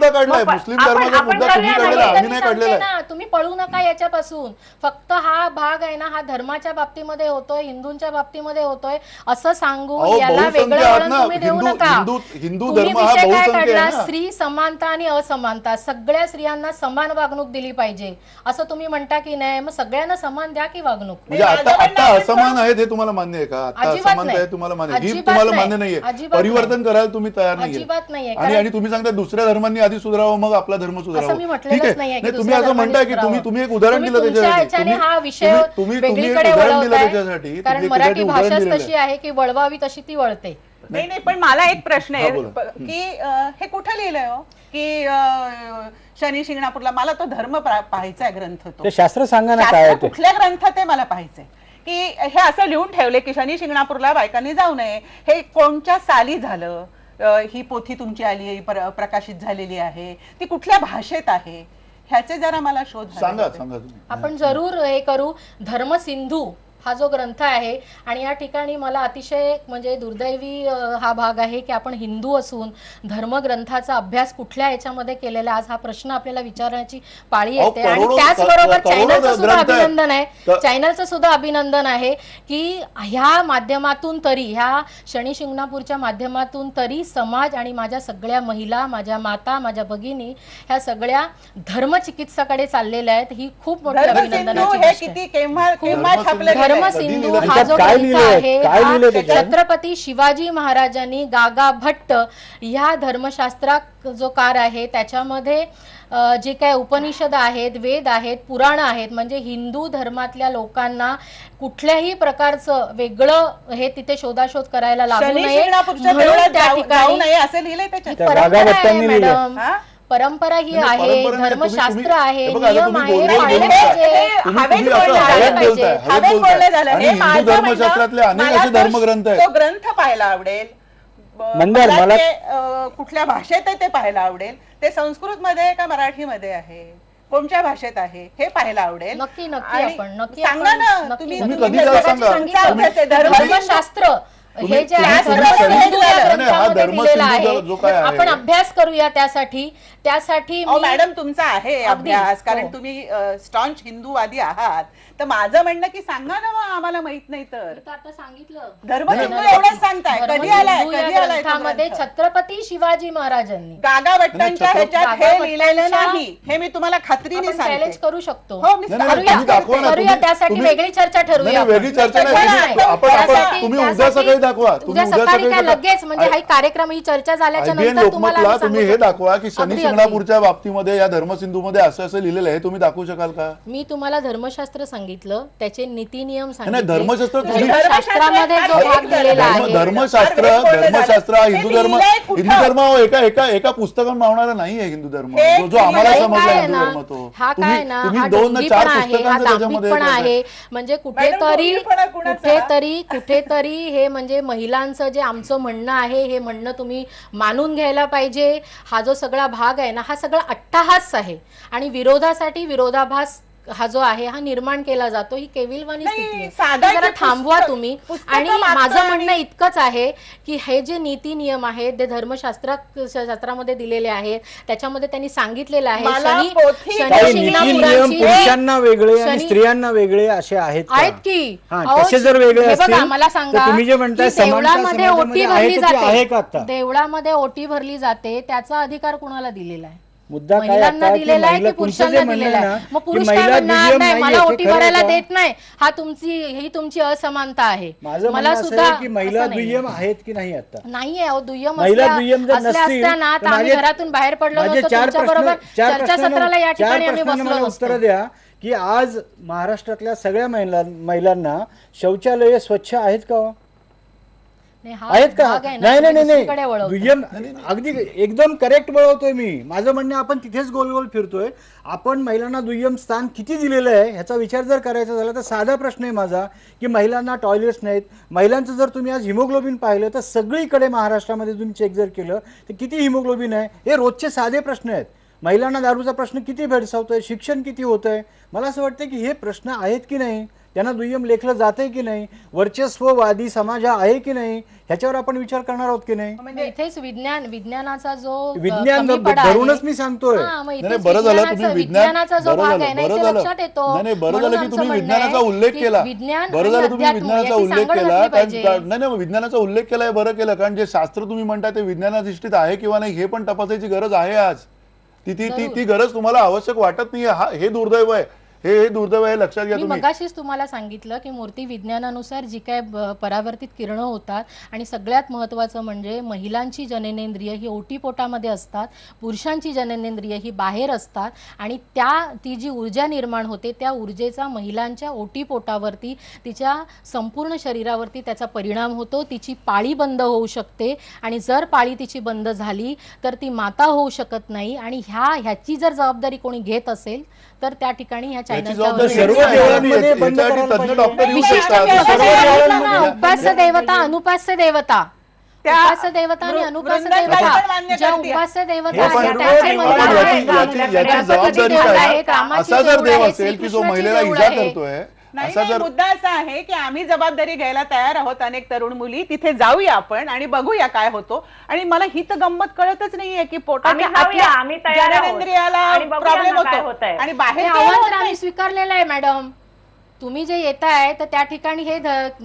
मुस्लिम धर्माचा मुद्दा तुम्ही काढलेला, आम्ही नाही काढलेला. तुम्ही पळू नका याच्यापासून. फक्त हा भाग आहे ना, हा धर्माच्या बाबतीमध्ये होतोय, हिंदूंच्या बाबतीमध्ये होतोय असं सांगून याला वेगळं वळण तुम्ही देऊ नका. हिंदू धर्म हा बहुसंख्य आहे ना. स्त्री समानता आणि असमानता, सगळ्या स्त्रियांना समान वागणूक दिली पाहिजे असं तुम्ही म्हणता की नाही? मग सगळ्यांना समान द्या की वागणूक. म्हणजे आता असमान आहे हे तुम्हाला मान्य आहे का? आता असमान आहे तुम्हाला मान्य, ही तुम्हाला मान्य नाहीये. परिवर्तन करायला तुम्ही तयार नाहीये. अजिबात नाहीये. आणि तुम्ही सांगता दुसऱ्या धर्मांनी आधी सुधारावं मग आपला धर्म सुधारावा. ठीक आहे, तुम्ही असं म्हणताय की तुम्ही एक उदाहरण दिलं त्याच्यासाठी. हा विषय तुम्ही एक उदाहरण दिलं त्याच्यासाठी. कारण मराठी भाषा तशी आहे की वळवावी तशी ती वळते. नाही, पण मला एक प्रश्न आहे की हे कुठे लिहिलंय हो की शनी शिंगणापूरला? मला तो धर्म पाहायचा आहे ग्रंथ. तो शास्त्र सांगा ना काय कुठल्या ग्रंथात आहे मला पाहायचंय की हे असं लिहून ठेवले की शनी शिंगणापूरला बायकांनी जाऊ नये. हे कोणत्या साली झालं? ही पोथी तुमची आली प्रकाशित झालेली आहे ती कुठल्या भाषेत आहे? ह्याचे जरा मला शोध सांगा. आपण जरूर हे करू. धर्मसिंधू हा जो ग्रंथ आहे आणि या ठिकाणी मला अतिशय म्हणजे दुर्दैवी हा भाग आहे की आपण हिंदू असून धर्मग्रंथाचा अभ्यास कुठल्या याच्यामध्ये केलेला, आज हा प्रश्न आपल्याला विचारण्याची पाळी येते. आणि त्याचबरोबर चॅनलचं सुद्धा अभिनंदन आहे, चॅनलचं सुद्धा अभिनंदन आहे की ह्या माध्यमातून तरी, ह्या शनी शिंगणापूरच्या माध्यमातून तरी समाज आणि माझ्या सगळ्या महिला, माझ्या माता, माझ्या भगिनी ह्या सगळ्या धर्मचिकित्साकडे चाललेल्या आहेत. ही खूप मोठी अभिनंदनाची गोष्ट आहे. धर्मसिंधू हा जो ग्रंथ आहे छत्रपती शिवाजी महाराजांनी गागा भट्ट ह्या धर्मशास्त्रात जो कार आहे त्याच्यामध्ये जे काय उपनिषद आहेत, वेद आहेत, पुराण आहेत, म्हणजे हिंदू धर्मातल्या लोकांना कुठल्याही प्रकारचं वेगळं हे तिथे शोधाशोध करायला लागू नये म्हणून त्या ठिकाणी असं लिहिलंय त्याच्यात. परंपरा आहे मॅडम, परंपरा ही आहे, धर्मशास्त्र आहे, नियम आहे, पाळले पाहिजे. धर्मशास्त्रातले अनेक असे धर्मग्रंथ आहेत. तो ग्रंथ पाहायला आवडेल. मला कुठल्या भाषेत आहे ते पाहायला आवडेल. ते संस्कृत मध्ये का मराठी मध्ये आहे, कोणत्या भाषेत आहे हे पाहायला आवडेल. नक्की नक्की आपण नक्की सांगा ना. तुम्ही धर्मशास्त्र हे जे आपण अभ्यास करूया त्यासाठी मॅडम तुमचा आहे अभ्यास, कारण तुम्ही स्टॉन्च हिंदूवादी आहात. तर माझं म्हणणं की सांगा ना मग, आम्हाला माहित नाही तर. आता सांगितलं धर्मसिंधू एवढंच सांगताय. कधी आलाय मध्ये छत्रपती शिवाजी महाराजांनी गागा भट्टांच्या ह्याच्यात हे लिहिलेलं नाही, हे मी तुम्हाला खात्रीने चॅलेंज करू शकतो. करूया, त्यासाठी वेगळी चर्चा ठरवूया. वेगळी चर्चा नाही, तुम्ही उद्या सकाळी दाखवा. उद्या सकाळी काय लगेच म्हणजे हा कार्यक्रम, ही चर्चा झाल्याच्या नंतर तुम्हाला तुम्ही हे दाखवा की शनी शिंगणापूरच्या बाबतीमध्ये या धर्मसिंधूमध्ये असं लिहिलेलं आहे, तुम्ही दाखवू शकाल का? मी तुम्हाला धर्मशास्त्र सांगितलं, त्याचे नीती नियम सांगितले. धर्मशास्त्रामध्ये जो भाग दिलेला आहे, धर्मशास्त्र हिंदू धर्म एका पुस्तकात मावणारा नाहीये. हिंदू धर्म जो आम्हाला समजला हिंदू धर्म, तो हा काय ना, हा 2-4 पुस्तकांचं पण आहे. म्हणजे कुठेतरी हे म्हणजे महिलांचं जे आमचं म्हणणं आहे हे म्हणणं तुम्ही मानून घ्यायला पाहिजे. हा जो सगळा भाग आहे ना, हा सगळा अट्टहास आहे आणि विरोधासाठी विरोधाभास हा जो आहे हा निर्माण केला जातो. ही केविलवाणी स्थिती आहे. जरा थांबवा तुम्ही. आणि माझं म्हणणं इतकंच आहे की हे जे नीती नियम आहेत ते धर्मशास्त्रामध्ये दिलेले आहेत, त्याच्यामध्ये त्यांनी सांगितलेलं आहे पुरुषांना वेगळे आणि स्त्रियांना वेगळे असे आहेत की. तसे जर वेगळे असतील, मला सांगा, तुम्ही जे म्हणताय देवळामध्ये ओटी भरली आहे का आता? जाते, देवळामध्ये ओटी भरली जाते, त्याचा अधिकार कुणाला दिलेला आहे? मुद्दा काय महिलांना आता की दिलेला आहे की महिला तुमचं जे पुरुषांना म्हणणं दिलेला आहे आहे? ना मग की पुरुष काय महिला म्हणणार दुय्यम नाही, नाहीये, मला हे ओटी खरं आहे भरायला का? देत नाही, ही तुमची असमानता आहे. माझं मला म्हणणं असं सुद्धा आहे की महिला असं नाहीये. दुय्यम आहेत की नाही आता नाहीये अहो, दुय्यम महिला असल्या दुय्यम जर असल्या नसतील असत्या तर तर आम्ही माझे- घरातून बाहेर पडलो माझे नसतो, चार तुमच्याबरोबर प्रश्न चर्चासत्राला या ठिकाणी आम्ही प्रश्नांना बसलो मला नसतो. उत्तर द्या की आज महाराष्ट्रातल्या सगळ्या महिलांना शौचालय स्वच्छ आहेत का हो? नाही, हा आहेत का? भाग आहे ना, नाही नाही तुम्ही नाही दुसरीकडे नाही वळवता. दुय्यम अगदी एकदम करेक्ट वळवतोय मी. माझं म्हणणं आपण तिथेच गोल गोल फिरतोय. आपण महिलांना दुय्यम स्थान किती दिलेलं आहे ह्याचा विचार जर करायचा झाला तर साधा प्रश्न आहे माझा की महिलांना टॉयलेट्स नाहीत. महिलांचं जर तुम्ही आज हिमोग्लोबिन पाहिलं तर सगळीकडे महाराष्ट्रामध्ये तुम्ही चेक जर केलं तर किती हिमोग्लोबिन आहे हे रोजचे साधे प्रश्न आहेत. महिलांना दारूचा प्रश्न किती भेडसावतोय, शिक्षण किती होतंय, मला असं वाटतं की हे प्रश्न आहेत की नाही, त्यांना दुय्यम लेखलं जातंय की नाही, वर्चस्ववादी समाज हा आहे की नाही ह्याच्यावर आपण विचार करणार आहोत की नाही. म्हणजे इथेच विज्ञानाचा जो विज्ञान कमीपणा आहे, धरूनच मी सांगतोय. हा, मग नाही इथेच नाही, बरं झालं तुम्ही विज्ञानाचा जो बरं भाग झालं आहे ना, बरं इथे झालं लक्षात येतो. नाही नाही, बरं म्हणून झालं की आमचं तुम्ही म्हणणं विज्ञानाचा आहे उल्लेख की केला. विज्ञान बरं आणि झालं तुम्ही अध्यात्म विज्ञानाचा याची उल्लेख सांगड केला. घातली पाहिजे. नाही नाही, विज्ञानाचा उल्लेख केलाय, बरं केलं. कारण जे शास्त्र तुम्ही म्हणताय ते विज्ञानाधिष्ठित आहे किंवा नाही हे पण तपासायची गरज आहे आज. ती गरज तुम्हाला आवश्यक वाटत नाहीये. हे दुर्दैव आहे, हे दुर्दैव आहे, लक्षात घ्या मी तुम्ही. मगाशीच तुम्हाला सांगितलं की मूर्ती विज्ञानानुसार जी काय परावर्तित किरणं होतात आणि सगळ्यात महत्त्वाचं म्हणजे महिलांची जननेंद्रिय ही ओटीपोटामध्ये असतात, पुरुषांची जननेंद्रिय ही बाहेर असतात आणि ती जी ऊर्जा निर्माण होते त्या ऊर्जेचा महिलांच्या ओटीपोटावरती तिच्या संपूर्ण शरीरावरती त्याचा परिणाम होतो. तिची पाळी बंद होऊ शकते आणि जर पाळी तिची बंद झाली तर ती माता होऊ शकत नाही. आणि ह्याची जर जबाबदारी कोणी घेत असेल तर त्या ठिकाणी ह्या याची चॅनलच्या जबाबदारी सर्व वेगळी आहे. देवळांमध्ये याच्यासाठी बंद करायला तज्ञ पाहिजे. डॉक्टर येऊ विशिष्ट शकतात. व्यवस्था सर्व आहे देवळांमध्ये ना, उपास्य देवता, अनुपास्य देवता, उपास्य देवता आणि अनुपास्य वृंदाताई पण देवता, मान्य ज्या करते. उपास्य देवता हे पण आहेत त्यांचे पण मंदिर याची- आहेत. याची गणपतीची जबाबदारी देऊळ काय आहे, आहे? रामाची असा जर देऊळ देव आहे, असेल की जो श्रीकृष्णाची महिलेला देऊळ इजा आहे. करतोय, नाही असा नाही, जर मुद्दा असा आहे की आम्ही जबाबदारी घ्यायला तयार आहोत. अनेक तरुण मुली तिथे जाऊया आपण आणि बघूया काय होतो. आणि मला ही तर गंमत कळतच नाहीये की पोटाच्या आम्ही जाऊया, आम्ही तयार आहोत. जननेंद्रियाला आणि बघूया प्रॉब्लेम ना काय होतो होतंय. आणि हे बाहेर आव्हान तर आम्ही स्वीकारलेलं आहे मॅडम. तुम्ही जे येत आहे तर त्या ठिकाणी हे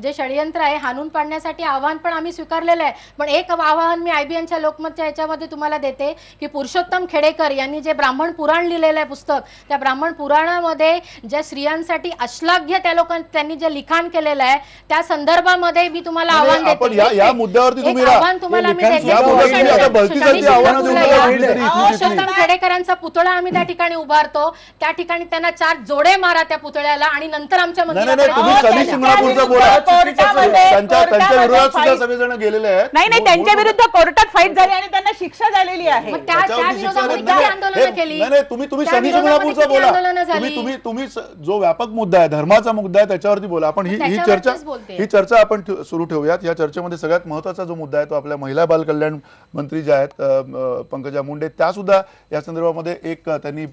जे षडयंत्र आहे हाणून पाडण्यासाठी आव्हान पण आम्ही स्वीकारलेलं आहे. पण एक आव्हान मी IBNच्या लोकमतच्या याच्यामध्ये तुम्हाला देते की पुरुषोत्तम खेडेकर यांनी जे ब्राह्मण पुराण लिहिलेलं आहे पुस्तक, त्या ब्राह्मण पुराणामध्ये ज्या स्त्रियांसाठी अश्लाघ्य त्यांनी जे लिखाण केलेलं आहे त्या संदर्भामध्ये मी तुम्हाला आव्हान आपण देते. या मुद्द्यावरती तुम्ही एक आव्हान तुम्हाला मी देते. या मुद्द्यावरती तुम्ही आता बळकीसाठी आव्हानं देऊन शनी राहिला शिंगणापूरला कुठेतरी या. इथली तिथली. पुरुषोत्तम खेडेकरांचा पुतळा आम्ही त्या ठिकाणी उभारतो. त्या ठिकाणी त्यांना 4 जोडे मारा त्या पुतळ्याला आणि नंतर आमच्या नाही नाही नाही, तुम्ही मंदिराकडे शनी शिंगणापूरचा बोला. त्यांच्या विरोधात सुद्धा कोर्टामध्ये सगळेजण गेलेले आहेत. नाही नाही, त्यांच्या विरुद्ध कोर्टात फाईट झाली आणि त्यांना शिक्षा झालेली आहे. मग त्या त्याच्यावरती शिक्षा विरोधामध्ये नाही. किती आंदोलनं केली? नाही नाही, तुम्ही त्या शनी विरोधामध्ये शिंगणापूरचा किती बोला. आंदोलनं झाली? तुम्ही जो व्यापक मुद्दा आहे, धर्माचा मुद्दा आहे, त्याच्यावरती बोला. आपण ही त्याच्यावरतीच बोलते. चर्चा आपण सुरू ठेवूयात. या चर्चेमध्ये सगळ्यात महत्त्वाचा जो मुद्दा आहे तो आपल्या महिला बाल कल्याण मंत्री ज्या आहेत पंकजा मुंडे, त्या सुद्धा या संदर्भामध्ये एक त्यांनी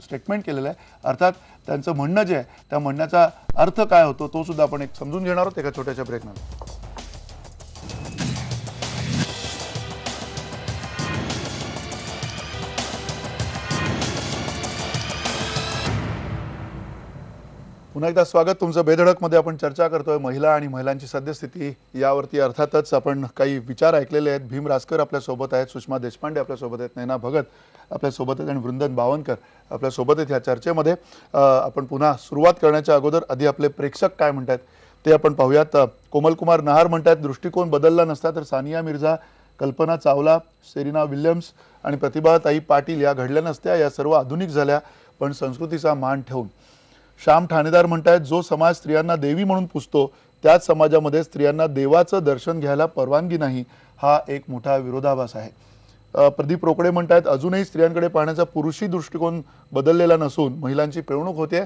स्टेटमेंट केलेलं आहे. अर्थात त्यांचं म्हणणं जे आहे त्या म्हणण्याचा अर्थ काय होतो तो सुद्धा आपण एक समजून घेणार आहोत एका छोट्याशा ब्रेकनंतर. पुन्हा एकदा स्वागत तुमचं. बेधडकमध्ये आपण चर्चा करतोय महिला आणि महिलांची सद्यस्थिती यावरती. अर्थातच आपण काही विचार ऐकलेले आहेत. भीम रासकर आपल्यासोबत आहेत, सुषमा देशपांडे आपल्यासोबत आहेत, नैना भगत आपल्यासोबत आहेत आणि वृंदन बावनकर आपल्यासोबत आहेत. ह्या चर्चेमध्ये आपण पुन्हा सुरुवात करण्याच्या अगोदर आधी आपले प्रेक्षक काय म्हणतात ते आपण पाहूयात. कोमलकुमार नहार म्हणतात दृष्टिकोन बदलला नसता तर सानिया मिर्झा, कल्पना चावला, सेरिना विल्यम्स आणि प्रतिभाताई पाटील या घडल्या नसत्या. या सर्व आधुनिक झाल्या पण संस्कृतीचा मान ठेवून. श्याम ठाणेदार म्हणतायत जो समाज स्त्रियांना देवी म्हणून पुजतो त्याच समाजामध्ये स्त्रियांना देवाचं दर्शन घ्यायला परवानगी नाही, हा एक मोठा विरोधाभास आहे. प्रदीप रोकडे म्हणतायत अजूनही स्त्रियांकडे पाहण्याचा पुरुषी दृष्टिकोन बदललेला नसून महिलांची पिळवणूक होते.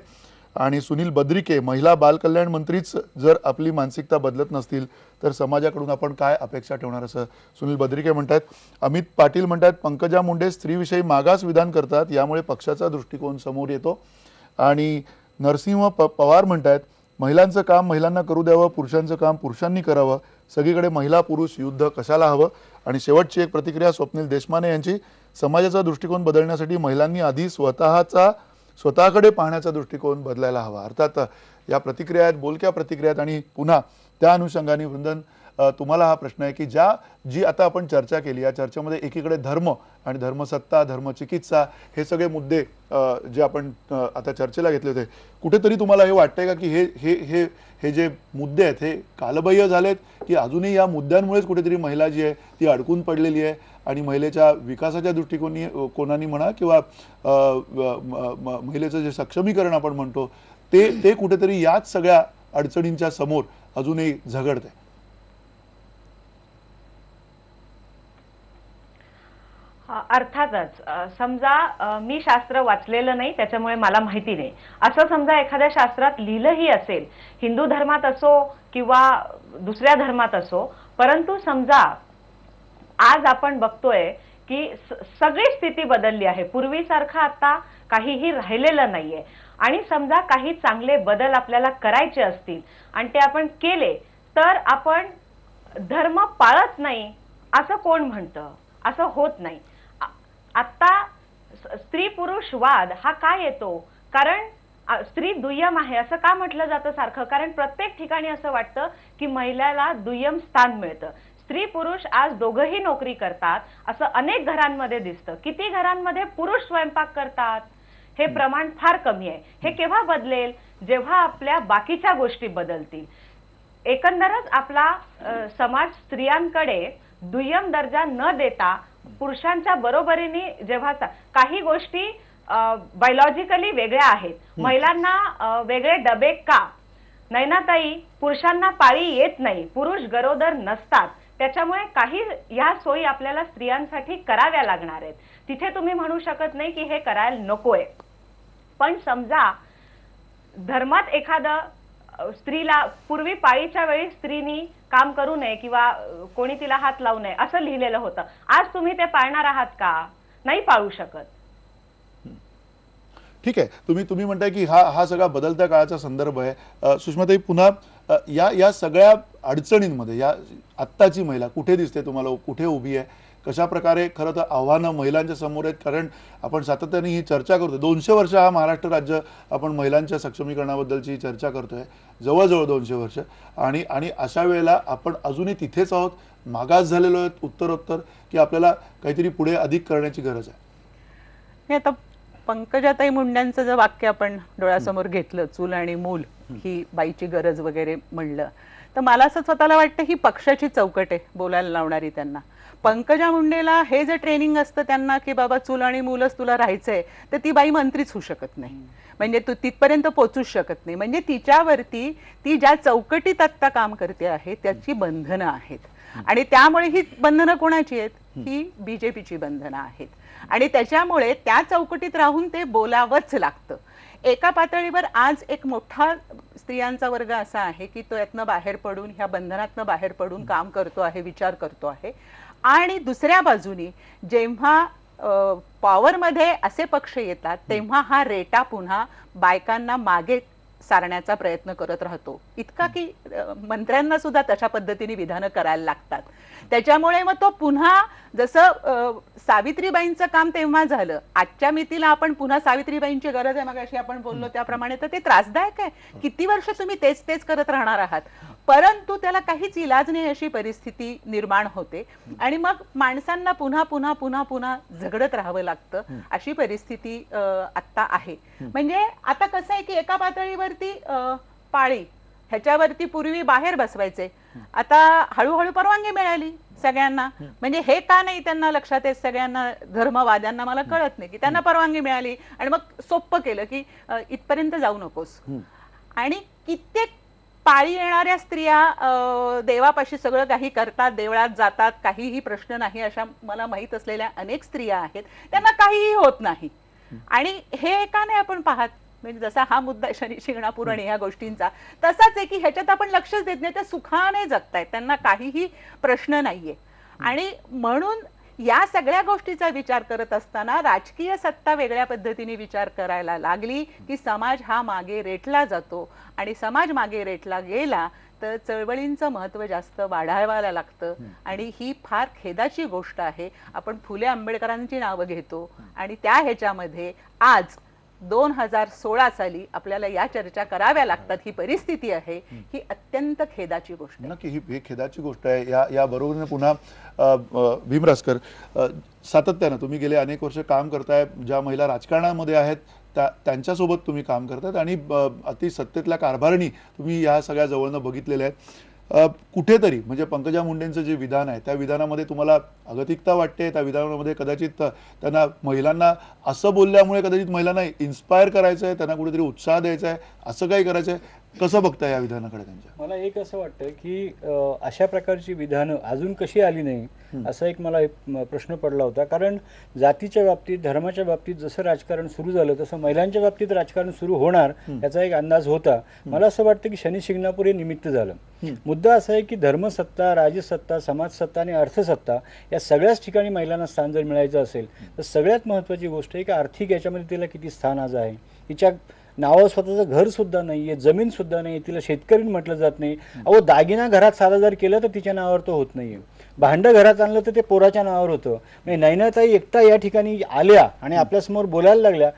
आणि सुनील बद्रिके महिला बाल कल्याण मंत्रीच जर आपली मानसिकता बदलत नसतील तर समाजाकडून आपण काय अपेक्षा ठेवणार, असं सुनील बद्रिके म्हणतात. अमित पाटील म्हणतात पंकजा मुंडे स्त्रीविषयी मागास विधान करतात यामुळे पक्षाचा दृष्टिकोन समोर येतो. आणि नरसिंह पवार म्हणतात महिलांचं काम महिलांना करू द्यावं, पुरुषांचं काम पुरुषांनी करावं, सगळीकडे महिला पुरुष युद्ध कशाला हवं. आणि शेवटची एक प्रतिक्रिया स्वप्नील देशमाने यांची, समाजाचा दृष्टिकोन बदलण्यासाठी महिलांनी आधी स्वतःकडे पाहण्याचा दृष्टिकोन बदलायला हवा. अर्थात या प्रतिक्रिया आहेत, बोलक्या प्रतिक्रिया आहेत आणि पुन्हा त्या अनुषंगाने वृंदन तुम्हाला हा प्रश्न आहे की जी आता आपण चर्चा केली, या चर्चेमध्ये एकीकडे धर्म आणि धर्मसत्ता, धर्मचिकित्सा हे सगळे मुद्दे जे आपण आता चर्चेला घेतले होते, कुठेतरी तुम्हाला हे वाटतंय का की हे हे हे हे जे मुद्दे आहेत हे कालबाह्य झालेत, की अजूनही या मुद्द्यांमुळेच कुठेतरी महिला जी आहे ती अडकून पडलेली आहे आणि महिलेच्या विकासाच्या दृष्टिकोनाने म्हणा किंवा महिलेचं जे सक्षमीकरण आपण म्हणतो ते कुठेतरी याच सगळ्या अडचणींच्या समोर अजूनही झगडते? अर्थातच. समजा मी शास्त्र वाचलेलं नाही त्याच्यामुळे मला माहिती नाही, असं समजा एखाद्या शास्त्रात लिहिलंही असेल, हिंदू धर्मात असो किंवा दुसऱ्या धर्मात असो, परंतु समजा आज आपण बघतोय की सगळी स्थिती बदलली आहे, पूर्वीसारखं आता काहीही राहिलेलं नाहीये आणि समजा काही चांगले बदल आपल्याला करायचे असतील आणि ते आपण केले तर आपण धर्म पाळत नाही असं कोण म्हणतं? असं होत नाही. आता स्त्री पुरुष वाद हा का येतो? कारण स्त्री दुय्यम आहे असं का म्हटलं जातं सारखं? कारण प्रत्येक ठिकाणी असं वाटतं की महिलाला दुय्यम स्थान मिळतं. स्त्री पुरुष आज दोघंही नोकरी करतात असं अनेक घरांमध्ये दिसतं. किती घरांमध्ये पुरुष स्वयंपाक करतात? हे प्रमाण फार कमी आहे. हे केव्हा बदलेल? जेव्हा आपल्या बाकीच्या गोष्टी बदलतील. एकंदरच आपला समाज स्त्रियांकडे दुय्यम दर्जा न देता पुरुषांच्या बरोबरीने जेव्हा काही गोष्टी बायोलॉजिकली वेगळ्या आहेत, महिलांना वेगळे डबे का? नैनाताई, पुरुषांना पाळी येत नाही, पुरुष गरोदर नसतात, त्याच्यामुळे काही या सोयी आपल्याला स्त्रियांसाठी कराव्या लागणार आहेत. तिथे तुम्ही म्हणू शकत नाही की हे करायला नकोय. पण समजा धर्मात एखादं स्त्रीला पूर्वी पाळीच्या वेळी स्त्रीनी काम करू नये किंवा कोणी तिला हात लावू नये असं लिहिलेलं होतं. आज तुम्ही ते पाळणार आहात का? नाही पाळू शकत. ठीक आहे, तुम्ही म्हणताय की हा सगळा बदलत्या काळाचा संदर्भ आहे. सुषमाताई, पुन्हा या सगळ्या अडचणींमध्ये या आत्ताची महिला कुठे दिसते तुम्हाला? कुठे उभी आहे? कशा प्रकारे खरं तर आव्हानं महिलांच्या समोर आहेत? कारण आपण सातत्याने ही चर्चा करतोय, 200 वर्ष हा महाराष्ट्र राज्य आपण महिलांच्या सक्षमीकरणाबद्दलची चर्चा करतोय, जवळजवळ 200 वर्ष, आणि अशा वेळेला आपण अजूनही तिथेच आहोत, मागास झालेलो आहेत उत्तरोत्तर, की आपल्याला काहीतरी पुढे अधिक करण्याची गरज आहे? आता पंकजाताई मुंड्यांचं जर वाक्य आपण डोळ्यासमोर घेतलं, चूल आणि मूल ही बाईची गरज वगैरे म्हणलं, तर मला असं स्वतःला वाटतं ही पक्षाची चौकट आहे बोलायला लावणारी त्यांना. पंकजा मुंडेला हे जे ट्रेनिंग असतं त्यांना की बाबा चूल आणि मूलच तुला राहायचंय, तर ती बाई मंत्रीच होऊ शकत नाही, म्हणजे तू तिथपर्यंत पोहोचूच शकत नाही. म्हणजे तिच्यावरती ती ज्या चौकटीत आत्ता काम करते आहे त्याची बंधनं आहेत, आणि त्यामुळे ही बंधनं कोणाची आहेत? ही बीजेपीची बंधनं आहेत, आणि त्याच्यामुळे त्या चौकटीत राहून ते बोलावंच लागतं. एका पातळीवर आज एक मोठा स्त्रियांचा वर्ग असा आहे की तो यातनं बाहेर पडून, ह्या बंधनातनं बाहेर पडून काम करतो आहे, विचार करतो आहे. आणि दुसऱ्या बाजूनी जेव्हा पॉवरमध्ये असे पक्ष येतात तेव्हा हा रेटा पुन्हा बायकांना मागे सारण्याचा प्रयत्न करत राहतो, इतका की मंत्र्यांना सुद्धा तशा पद्धतीने विधानं करायला लागतात. त्याच्यामुळे मग तो पुन्हा जसं सावित्रीबाईंचं काम तेव्हा झालं, आजच्या मितीला आपण पुन्हा सावित्रीबाईंची गरज आहे मगाशी आपण बोललो त्याप्रमाणे, तर ते त्रासदायक आहे. किती वर्ष तुम्ही तेच करत राहणार आहात? परंतु त्याला काहीच इलाज नाही अशी परिस्थिती निर्माण होते, आणि मग माणसांना पुन्हा पुन्हा पुन्हा पुन्हा झगडत राहावं लागतं, अशी परिस्थिती आता आहे. म्हणजे आता कसं आहे की एका पातळीवरती पाळी ह्याच्यावरती पूर्वी बाहेर बसवायचे, आता हळूहळू परवानगी मिळाली सगळ्यांना. म्हणजे हे का नाही त्यांना लक्षात येत सगळ्यांना धर्मवाद्यांना, मला कळत नाही की त्यांना परवानगी मिळाली आणि मग सोप्प केलं की इथपर्यंत जाऊ नकोस. आणि कित्येक पाळी येणाऱ्या स्त्रिया देवापाशी सगळं काही करतात, देवळात जातात, काहीही प्रश्न नाही, अशा मला माहित असलेल्या अनेक स्त्रिया आहेत, त्यांना काहीही होत नाही. आणि हे का नाही आपण पाहत? म्हणजे जसा हा मुद्दा शनी शिंगणापूर आणि ह्या गोष्टींचा तसाच आहे की ह्याच्यात आपण लक्षच देत नाही, त्या सुखाने जगतायत, त्यांना काहीही प्रश्न नाहीये. आणि म्हणून या सगळ्या गोष्टीचा विचार करत असताना राजकीय सत्ता वेगळ्या पद्धतीने विचार करायला लागली की समाज हा मागे रेटला जातो, आणि समाज मागे रेटला गेला तर चळवळींचं महत्त्व जास्त वाढायला लागतं. आणि ही फार खेदाची गोष्ट आहे. आपण फुले आंबेडकरांची नावं घेतो आणि त्या ह्याच्यामध्ये आज 2016 साली आपल्याला या चर्चा कराव्या लागतात, ही परिस्थिती आहे, ही अत्यंत खेदाची गोष्ट आहे. नक्की ही खेदाची गोष्ट आहे. या बरोबरीने पुन्हा भीमरासकर, सातत्यानं तुम्ही गेले अनेक वर्ष काम करताय, ज्या महिला राजकारणामध्ये आहेत त्यांच्यासोबत तुम्ही काम करतायत आणि अति सत्तेतल्या कारभारणी तुम्ही या सगळ्या जवळनं बघितलेल्या आहेत. कुठेतरी म्हणजे पंकजा मुंडेंचं जे विधान आहे त्या विधानामध्ये तुम्हाला अगतिकता वाटते, त्या विधानामध्ये कदाचित त्यांना महिलांना असं बोलल्यामुळे कदाचित महिलांना इन्स्पायर करायचं आहे, त्यांना कुठेतरी उत्साह द्यायचा आहे, असं काही करायचं आहे, कसं बघताय या विधानाकडे त्यांच्या? मला एक असं वाटतं की अशा प्रकारची विधानं अजून कशी आली नाही असा एक मला प्रश्न पडला होता. कारण जातीच्या बाबतीत, धर्माच्या बाबतीत जसं राजकारण सुरू झालं तसं महिलांच्या बाबतीत राजकारण सुरू होणार याचा एक अंदाज होता. मला असं वाटतं की शनी शिंगणापूर हे निमित्त झालं. मुद्दा असा आहे की धर्मसत्ता, राजसत्ता, समाजसत्ता आणि अर्थसत्ता या सगळ्याच ठिकाणी महिलांना स्थान जर मिळायचं असेल तर सगळ्यात महत्त्वाची गोष्ट आहे की आर्थिक याच्यामध्ये तिला किती स्थान आज आहे. तिच्या नावावर स्वतःचं घर सुद्धा नाहीये, जमीन सुद्धा नाही, तिला शेतकरी म्हटलं जात नाही. अहो दागिना घरात साधा जर केलं तर तिच्या नावावर तो होत नाहीये. भांडं घरात आणलं तर ते पोराच्या नावावर होतं. म्हणजे नैनाताई एकटा या ठिकाणी आल्या आणि आपल्यासमोर बोलायला लागल्या,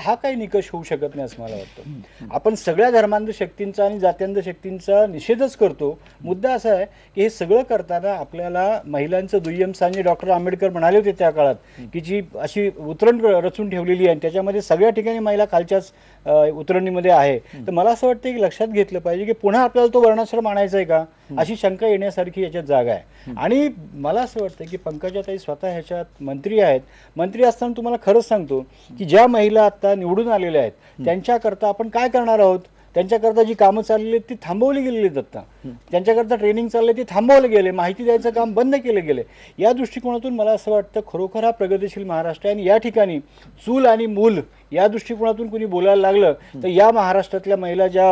हा काही निकष होऊ शकत नाही असं मला वाटतं. आपण सगळ्या धर्मांध शक्तींचा आणि जात्यांध शक्तींचा निषेधच करतो. मुद्दा असा आहे की हे सगळं करताना आपल्याला महिलांचं दुय्यम स्थान, डॉक्टर आंबेडकर म्हणाले होते त्या काळात की जी अशी उतरण रचून ठेवलेली आहे त्याच्यामध्ये सगळ्या ठिकाणी महिला खालच्याच उतरणीमध्ये आहे. तर मला असं वाटतं की लक्षात घेतलं पाहिजे की पुन्हा आपल्याला तो वर्णाश्रम आणायचा आहे का, अशी शंका येण्यासारखी याच्यात जागा आहे. आणि मला असं वाटतं की पंकजाताई स्वतः ह्याच्यात मंत्री आहेत. मंत्री असताना तुम्हाला खरंच सांगतो की ज्या महिला आता निवडून आलेल्या आहेत त्यांच्याकरता आपण काय करणार आहोत, त्यांच्याकरता जी कामं चाललेली आहेत ती थांबवली गेलेली आहेत. आता त्यांच्याकरता ट्रेनिंग चालले ते थांबवलं गेले, माहिती द्यायचं काम बंद केलं गेले. या दृष्टिकोनातून मला असं वाटतं खरोखर हा प्रगतिशील महाराष्ट्र आहे. आणि या ठिकाणी चूल आणि मूल या दृष्टिकोनातून कुणी बोलायला लागलं तर या महाराष्ट्रातल्या महिला ज्या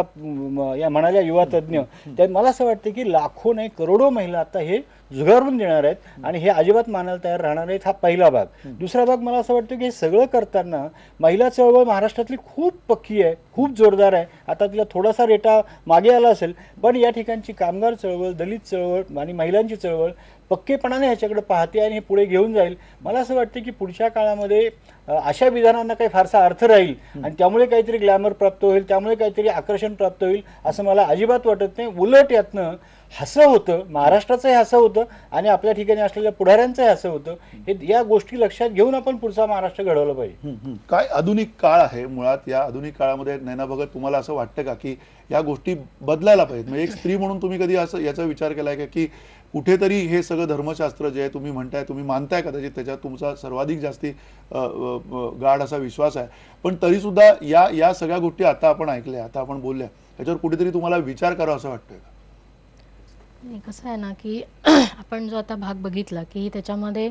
या म्हणाल्या युवा तज्ज्ञ त्या मला असं वाटतं की लाखो नाही करोडो महिला आता हे झुगारून देणार आहेत आणि हे अजिबात मानायला तयार राहणार आहेत. हा पहिला भाग. दुसरा भाग मला असं वाटतं की हे सगळं करताना महिला चळवळ महाराष्ट्रातली खूप पक्की आहे, खूप जोरदार आहे. आता तिला थोडासा रेटा मागे आला असेल पण या ठिकाणची कामगार चळवळ, दलित चळवळ आणि महिलांची चळवळ पक्केपणाने ह्याच्याकडे पाहते आणि हे पुढे घेऊन जाईल. मला असं वाटतं की पुढच्या काळामध्ये अशा विधानांना काही फारसा अर्थ राहील आणि त्यामुळे काहीतरी ग्लॅमर प्राप्त होईल, त्यामुळे काहीतरी आकर्षण प्राप्त होईल असं मला अजिबात वाटत नाही. उलट यातनं हसं होतं, महाराष्ट्राचंही हसं होतं आणि आपल्या ठिकाणी असलेल्या पुढाऱ्यांचंही हसं होतं. हे या गोष्टी लक्षात घेऊन आपण पुढचा महाराष्ट्र घडवला पाहिजे. काय आधुनिक काळ आहे मुळात, या आधुनिक काळामध्ये नैना भगत तुम्हाला असं वाटतं का की या गोष्टी बदलायला पाहिजेत? म्हणजे एक स्त्री म्हणून तुम्ही कधी असं याचा विचार केलाय का की कुठेतरी हे सगळं धर्मशास्त्र जे आहे तुम्ही म्हणताय, तुम्ही मानताय कदाचित त्याच्यात तुमचा सर्वाधिक जास्ती गाढ असा विश्वास आहे, पण तरीसुद्धा या सगळ्या गोष्टी आता आपण ऐकल्या, आता आपण बोलल्या, याच्यावर कुठेतरी तुम्हाला विचार करावा असं वाटतंय का? कसं आहे ना की आपण जो आता भाग बघितला की त्याच्यामध्ये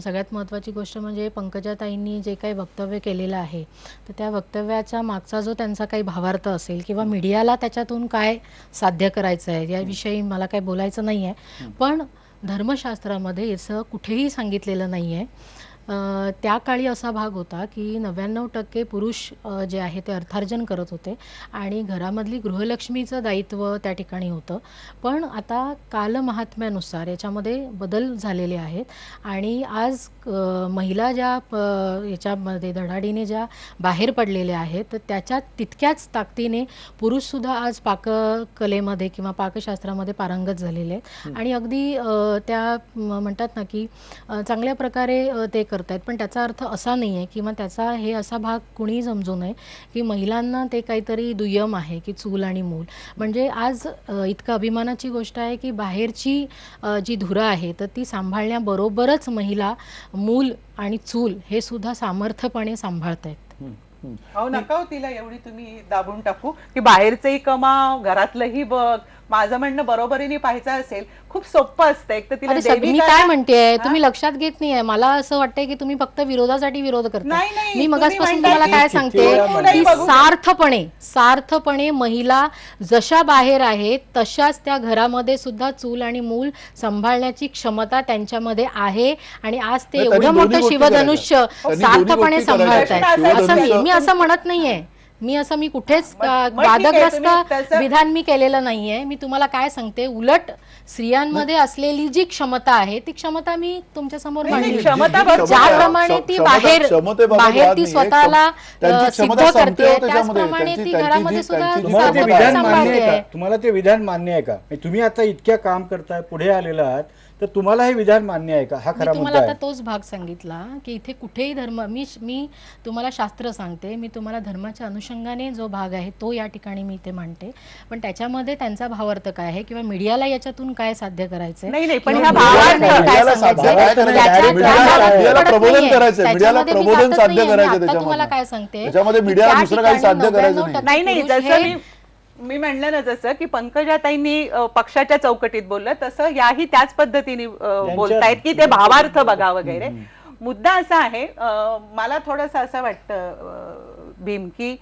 सगळ्यात महत्त्वाची गोष्ट म्हणजे पंकजाताईंनी जे काही वक्तव्य केलेलं आहे तर त्या वक्तव्याचा मागचा जो त्यांचा काही भावार्थ असेल किंवा मीडियाला त्याच्यातून काय साध्य करायचं आहे याविषयी मला काही बोलायचं नाही आहे. पण धर्मशास्त्रामध्ये याचं कुठेही सांगितलेलं नाही आहे. त्या काळी असा भाग होता की 99% पुरुष जे आहे ते अर्थार्जन करत होते आणि घरामधली गृहलक्ष्मीचं दायित्व त्या ठिकाणी होतं. पण आता कालमहात्म्यानुसार याच्यामध्ये बदल झालेले आहेत आणि आज महिला ज्या याच्यामध्ये धडाडीने ज्या बाहेर पडलेल्या आहेत तर त्याच्यात तितक्याच ताकदीने पुरुषसुद्धा आज पाककलेमध्ये किंवा पाकशास्त्रामध्ये पारंगत झालेले आहेत आणि अगदी त्या म्हणतात ना की चांगल्या प्रकारे ते करतायत. पण त्याचा अर्थ असा नाही आहे किंवा त्याचा हे असा भाग कुणीही समजू नये की महिलांना ते काहीतरी दुय्यम आहे की चूल आणि मूल. म्हणजे आज इतकं अभिमानाची गोष्ट आहे की बाहेरची जी धुरा आहे तर ती सांभाळण्याबरोबरच महिला मूल आणि चूल हे सुद्धा सामर्थ्यपणे सांभाळतायत. अहो नका तिला एवढी तुम्ही दाबून टाकू की बाहेरचंही कमाव, घरातलंही बघ. माझं म्हणणं बरोबरीने पाहायचं असेल खूप सोपं असतं. एक तर तिला मी काय म्हणतेय तुम्ही लक्षात घेत नाहीये. मला असं वाटतंय की तुम्ही फक्त विरोधासाठी विरोध करता. मी मगासपासून तुम्हाला काय सांगते की सार्थपणे महिला जशा बाहेर आहेत तशाच त्या घरामध्ये सुद्धा चूल आणि मूल सांभाळण्याची क्षमता त्यांच्यामध्ये आहे आणि आज ते एवढं मोठं शिवधनुष्य सार्थपणे सांभाळतायत. असं मी असं म्हणत नाहीये मी कुठेच मग ठीक आहे, वादग्रस्त तुम्ही तसं- विधान मी केलेलं नाहीये. मी तुम्हाला काय सांगते, उलट स्त्रियांमध्ये असलेली जी क्षमता आहे ती क्षमता मी तुमच्या समोर नाही, मांडली. क्षमता बरोबर. ज्याप्रमाणे ती बाहेर ती स्वतःला सिद्ध करते, त्याचप्रमाणे ती घरामध्ये सुद्धा तुम्हाला ते सातत्य विधान मान्य आहे सांभाळते. का? तुम्हाला ते विधान मान्य आहे का? म्हणजे तुम्ही आता इतक्या काम करताय, पुढे आलेला आहात, तर तुम्हाला हे विधान मान्य आहे का? हा मी खरा तुम्हाला मुद्दा आता आहे. तोच भाग सांगितला की इथे कुठेही धर्म, मी तुम्हाला शास्त्र सांगते, मी तुम्हाला धर्माच्या अनुषंगाने जो भाग आहे तो या ठिकाणी मी इथे मांडते, पण त्याच्यामध्ये त्यांचा भावार्थ काय आहे किंवा मीडियाला याच्यातून काय साध्य करायचंय, नाही, नाही, पण किंवा ह्या मीडियाला भावार्थ- काय मीडियाला सांगायचंय, साध्य करायचं नाही, त्याच्या- मीडियाला त्याच्यामध्ये प्रबोधन नाहीये. करायचंय, मीडियाला त्याच्यामध्ये मी प्रबोधन जातच साध्य नाहीये. करायचं मी आता तुम्हाला त्याच्यामध्ये. काय सांगते, त्याच्यामध्ये मीडियाला त्या दुसरं काही ठिकाणी साध्य करायचं 99% नाही. नाही पुरुष जसं हे- मी म्हणलं ना, जसं की पंकजाताईंनी पक्षाच्या चौकटीत बोललं तसं याही त्याच पद्धतीने बोलतायत की ते भावार्थ बघा वगैरे. मुद्दा असा आहे, मला थोडंसं असं वाटतं भीम, की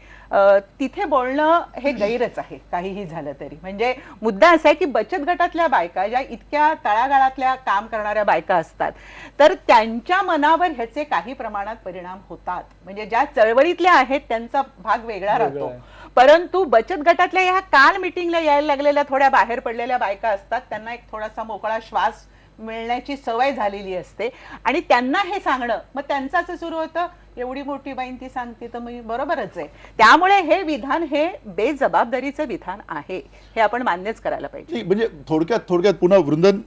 तिथे बोलणं हे गैरच आहे काहीही झालं तरी. म्हणजे मुद्दा असा आहे की बचत गटातल्या बायका ज्या इतक्या तळागाळातल्या काम करणाऱ्या बायका असतात, तर त्यांच्या मनावर ह्याचे काही प्रमाणात परिणाम होतात. म्हणजे ज्या चळवळीतल्या आहेत त्यांचा भाग वेगळा राहतो, परंतु बचत गटातल्या ह्या काल मिटिंगला यायला लागलेल्या थोड्या बाहेर पडलेल्या बायका असतात, त्यांना एक थोडासा मोकळा श्वास मिळण्याची सवय झालेली असते आणि त्यांना हे सांगणं, मग त्यांचं असं सुरू होतं, एवढी मोठी बाईन ती सांगते तर मी बरोबरच आहे. त्यामुळे हे विधान हे बेजबाबदारीचं विधान आहे, हे आपण मान्यच करायला पाहिजे. म्हणजे थोडक्यात पुन्हा वृंदन,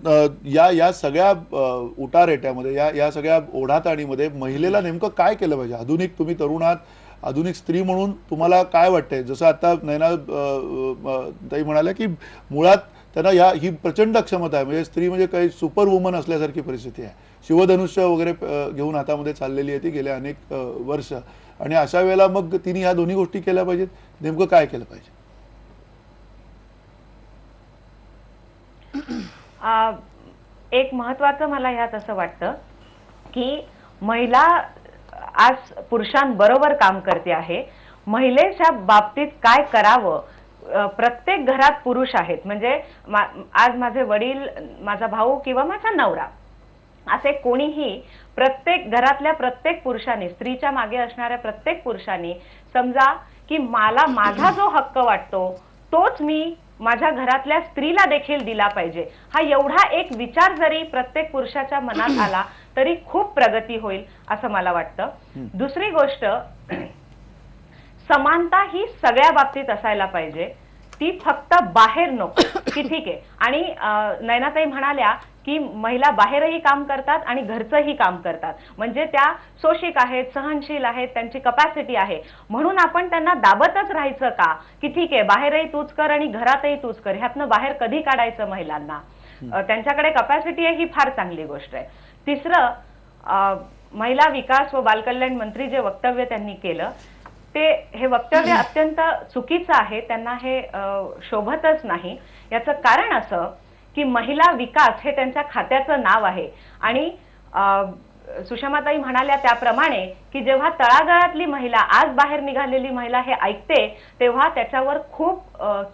या सगळ्या उठारेट्यामध्ये, या सगळ्या ओढाताणीमध्ये महिलेला नेमकं काय केलं पाहिजे? आधुनिक, तुम्ही तरुण आहात, आधुनिक स्त्री म्हणून तुम्हाला काय वाटतंय? जसं आता नैना ताई म्हणाल्या की मुळात त्यांना ही प्रचंड क्षमता आहे, म्हणजे स्त्री म्हणजे काही सुपर वुमन असल्यासारखी परिस्थिती आहे. शिवधनुष्य वगैरे घेऊन हातामध्ये चाललेली आहे ती गेल्या अनेक वर्ष, आणि अशा वेळेला मग तिने ह्या दोन्ही गोष्टी केल्या पाहिजेत. नेमकं काय केलं पाहिजे? एक महत्वाचं मला ह्यात असं वाटतं की महिला आज पुरुषांबरोबर काम करते आहे. महिलेच्या बाबतीत काय करावं, प्रत्येक घरात पुरुष आहेत. म्हणजे आज माझे वडील, माझा भाऊ किंवा माझा नवरा, असे कोणीही प्रत्येक घरातल्या प्रत्येक पुरुषाने, स्त्रीच्या मागे असणाऱ्या प्रत्येक पुरुषाने समजा की मला माझा जो हक्क वाटतो तोच मी माझ्या घरातल्या स्त्रीला देखील दिला पाहिजे. हा एवढा एक विचार जरी प्रत्येक पुरुषाच्या मनात आला तरी खूप प्रगती होईल असं मला वाटतं. दुसरी गोष्ट, समानता ही सगळ्या बाबतीत असायला पाहिजे, ती फक्त बाहेर नको. की ठीक आहे, आणि नैनाताई म्हणाल्या की महिला बाहेरही काम करतात आणि घरचंही काम करतात, म्हणजे त्या सोशिक आहेत, सहनशील आहेत, त्यांची कपॅसिटी आहे, म्हणून आपण त्यांना दाबतच राहायचं का की ठीक आहे बाहेरही तूच कर आणि घरातही तूच कर? ह्यातनं बाहेर कधी काढायचं महिलांना? त्यांच्याकडे कपॅसिटी आहे ही फार चांगली गोष्ट आहे. तिसरं, महिला विकास व बालकल्याण मंत्री जे वक्तव्य त्यांनी केलं हे वक्तव्य अत्यंत चुकीचं आहे. त्यांना हे शोभतच नाही. याचं कारण असं की महिला विकास हे त्यांच्या खात्याचं नाव आहे, आणि सुषमाताई म्हणाल्या त्याप्रमाणे की जेव्हा तळागाळातली महिला, आज बाहेर निघालेली महिला हे ऐकते तेव्हा त्याच्यावर खूप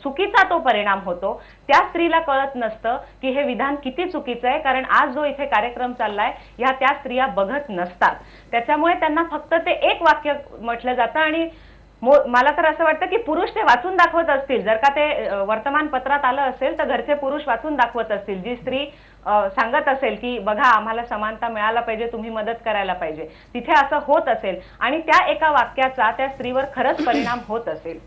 चुकीचा तो परिणाम होतो. त्या स्त्रीला कळत नसतं की हे विधान किती चुकीचं आहे, कारण आज जो इथे कार्यक्रम चाललाय ह्या त्या स्त्रिया बघत नसतात. त्याच्यामुळे त्यांना फक्त ते एक वाक्य म्हटलं जातं, आणि मला तर असं वाटतं की पुरुष ते वाचून दाखवत असतील, जर का ते वर्तमानपत्रात आलं असेल तर घरचे पुरुष वाचून दाखवत असतील. जी स्त्री सांगत असेल की बघा आम्हाला समानता मिळायला पाहिजे, तुम्ही मदत करायला पाहिजे, तिथे असं होत असेल आणि त्या एका वाक्याचा त्या स्त्रीवर खरंच परिणाम होत असेल,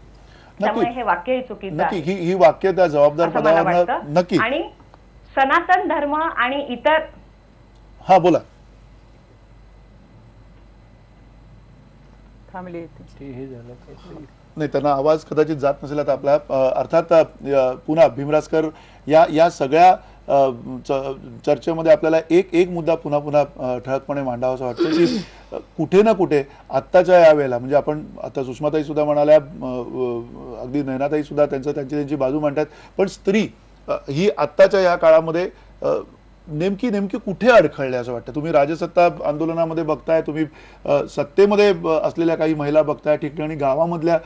त्यामुळे हे वाक्यही चुकीचं आहे. ही वाक्य त्या जबाबदार पदावर नक्की. आणि सनातन धर्म आणि इतर, हा बोला. नाही, त्यांना आवाज कदाचित जात नसेल आता आपला. अर्थात पुन्हा भीमराजकर या सगळ्या चर्चेमध्ये आपल्याला एक मुद्दा पुन्हा ठळकपणे मांडावासा वाटतो की कुठे ना कुठे आत्ताच्या या वेळेला, म्हणजे आपण आता सुषमाताई सुद्धा म्हणाल्या, अगदी नैनाताई सुद्धा त्यांची बाजू मांडतात, पण स्त्री ही आत्ताच्या या काळामध्ये नेमकी कुठे अडखळले असं वाटतं? तुम्ही राजसत्ता आंदोलनामध्ये बघताय, तुम्ही सत्तेमध्ये असलेल्या काही महिला बघताय, ठिकठिकाणी गावामधल्या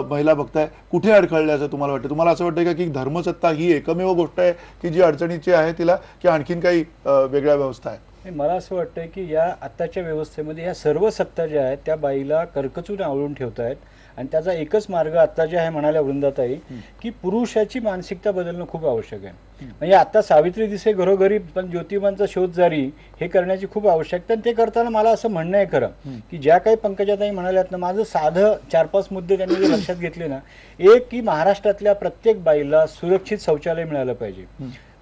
महिला बघताय, कुठे अडखळले असं तुम्हाला वाटतं? तुम्हाला असं वाटतं का की धर्मसत्ता ही एकमेव गोष्ट आहे की जी अडचणीची आहे तिला, की आणखीन काही वेगळ्या व्यवस्था आहे? मला असं वाटतं की या आत्ताच्या व्यवस्थेमध्ये या सर्व सत्ता ज्या आहेत त्या बाईला करकचून आवळून ठेवत आहेत आणि त्याचा एकच मार्ग आता जे आहे म्हणाल्या वृंदाताई की पुरुषाची मानसिकता बदलणं खूप आवश्यक आहे. म्हणजे आता सावित्री दिसे घरोघरी पण ज्योतिबांचा शोध जारी हे करण्याची खूप आवश्यकता. आणि ते करताना मला असं म्हणणं आहे खरं की ज्या काही पंकजाताई म्हणाल्यात ना, माझं साधं 4-5 मुद्दे त्यांनी जर लक्षात घेतले ना, एक की महाराष्ट्रातल्या प्रत्येक बाईला सुरक्षित शौचालय मिळालं पाहिजे.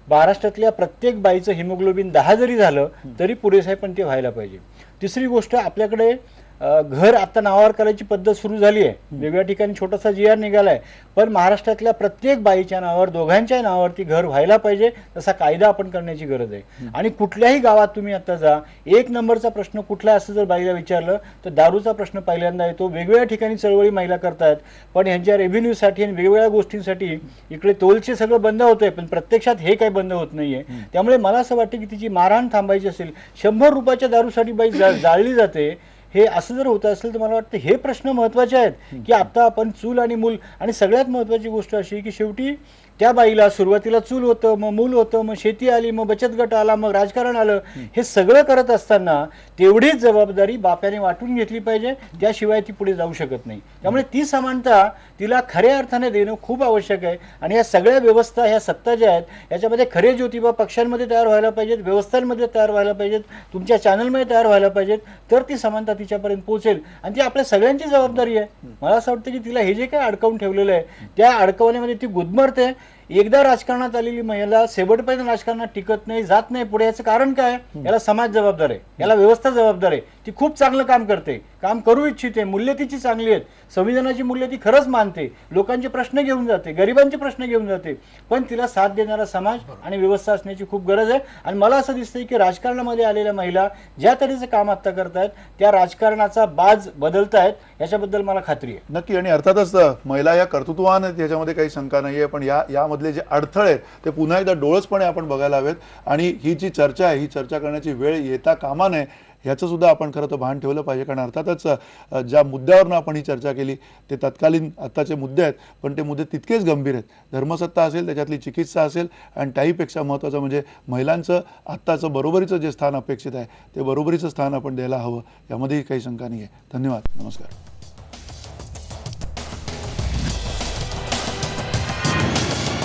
महाराष्ट्रातल्या प्रत्येक बाईचं हिमोग्लोबिन 10 जरी झालं तरी पुरेसं आहे, पण ते व्हायला पाहिजे. तिसरी गोष्ट, आपल्याकडे घर आता नावावर करायची पद्धत सुरू झाली आहे. वेगळ्या ठिकाणी छोटासा GR निघालाय, पण महाराष्ट्रातल्या प्रत्येक बाईच्या नावावर, दोघांच्या नावावरती घर व्हायला पाहिजे. तसा कायदा आपण करण्याची गरज आहे. आणि कुठल्याही गावात तुम्ही आता जा, 1 नंबरचा प्रश्न कुठला असं जर बाईला विचारलं तर दारूचा प्रश्न पहिल्यांदा येतो. वेगवेगळ्या ठिकाणी चळवळी महिला करतात, पण ह्यांच्या रेव्हेन्यूसाठी आणि वेगवेगळ्या गोष्टींसाठी इकडे तोलचे सगळं बंद होतंय, पण प्रत्यक्षात हे काही बंद होत नाहीये. त्यामुळे मला असं वाटतं की तिची मारहाण थांबायची असेल, 100 रुपयाच्या दारूसाठी बाई जाळली जाते, हे असं जर होत असेल तर मला वाटतं हे प्रश्न महत्त्वाचे आहेत की आता आपण चूल आणि मूल. आणि सगळ्यात महत्त्वाची गोष्ट अशी की शेवटी त्या बाईला सुरुवातीला चूल होतं, मग मूल होतं, मग शेती आली, मग बचत गट आला, मग राजकारण आलं. हे सगळं करत असताना तेवढीच जबाबदारी बाप्याने वाटून घेतली पाहिजे, त्याशिवाय ती पुढे जाऊ शकत नाही. त्यामुळे ती समानता तिला खऱ्या अर्थाने देणं खूप आवश्यक आहे. आणि या सगळ्या व्यवस्था, ह्या सत्ता ज्या आहेत याच्यामध्ये खरे ज्योतिबा पक्षांमध्ये तयार व्हायला पाहिजेत, व्यवस्थांमध्ये तयार व्हायला पाहिजेत, तुमच्या चॅनलमध्ये तयार व्हायला पाहिजेत, तर ती समानता तिच्यापर्यंत पोहोचेल. आणि ती आपल्या सगळ्यांची जबाबदारी आहे. मला असं वाटतं की तिला हे जे काही अडकवून ठेवलेलं आहे त्या अडकवण्यामध्ये ती गुदमरते. एकदा राजकारणात आलेली महिला शेवटपर्यंत राजकारणात टिकत नाही, जात नाही पुढे. याचं कारण काय? याला समाज जबाबदार आहे, याला व्यवस्था जबाबदार आहे. ती खूप चांगलं काम करते, काम करू इच्छिते, मूल्य तिची चांगली आहेत, संविधानाची मूल्य ती खरंच मानते, लोकांचे प्रश्न घेऊन जाते, गरिबांचे प्रश्न घेऊन जाते, पण तिला साथ देणारा समाज आणि व्यवस्था असण्याची खूप गरज आहे. आणि मला असं दिसतंय की राजकारणामध्ये आलेल्या महिला ज्या तऱ्हेचं काम आता करतायत त्या राजकारणाचा बाज बदलतायत, याच्याबद्दल मला खात्री आहे. नक्की. आणि अर्थातच महिला या कर्तृत्वान आहेत, याच्यामध्ये काही शंका नाहीये, पण यामधले जे अडथळे आहेत ते पुन्हा एकदा डोळसपणे आपण बघायला हवेत. आणि ही जी चर्चा आहे, ही चर्चा करण्याची वेळ येता कामा नये, ह्याचं सुद्धा आपण खरं तर भान ठेवलं पाहिजे. कारण अर्थातच ज्या मुद्द्यावरून आपण ही चर्चा केली ते तत्कालीन आत्ताचे मुद्दे आहेत, पण ते मुद्दे तितकेच गंभीर आहेत. धर्मसत्ता असेल, त्याच्यातली चिकित्सा असेल, आणि त्याहीपेक्षा महत्त्वाचं म्हणजे महिलांचं आत्ताचं बरोबरीचं जे स्थान अपेक्षित आहे ते बरोबरीचं स्थान आपण द्यायला हवं, यामध्येही काही शंका नाही आहे. धन्यवाद. नमस्कार.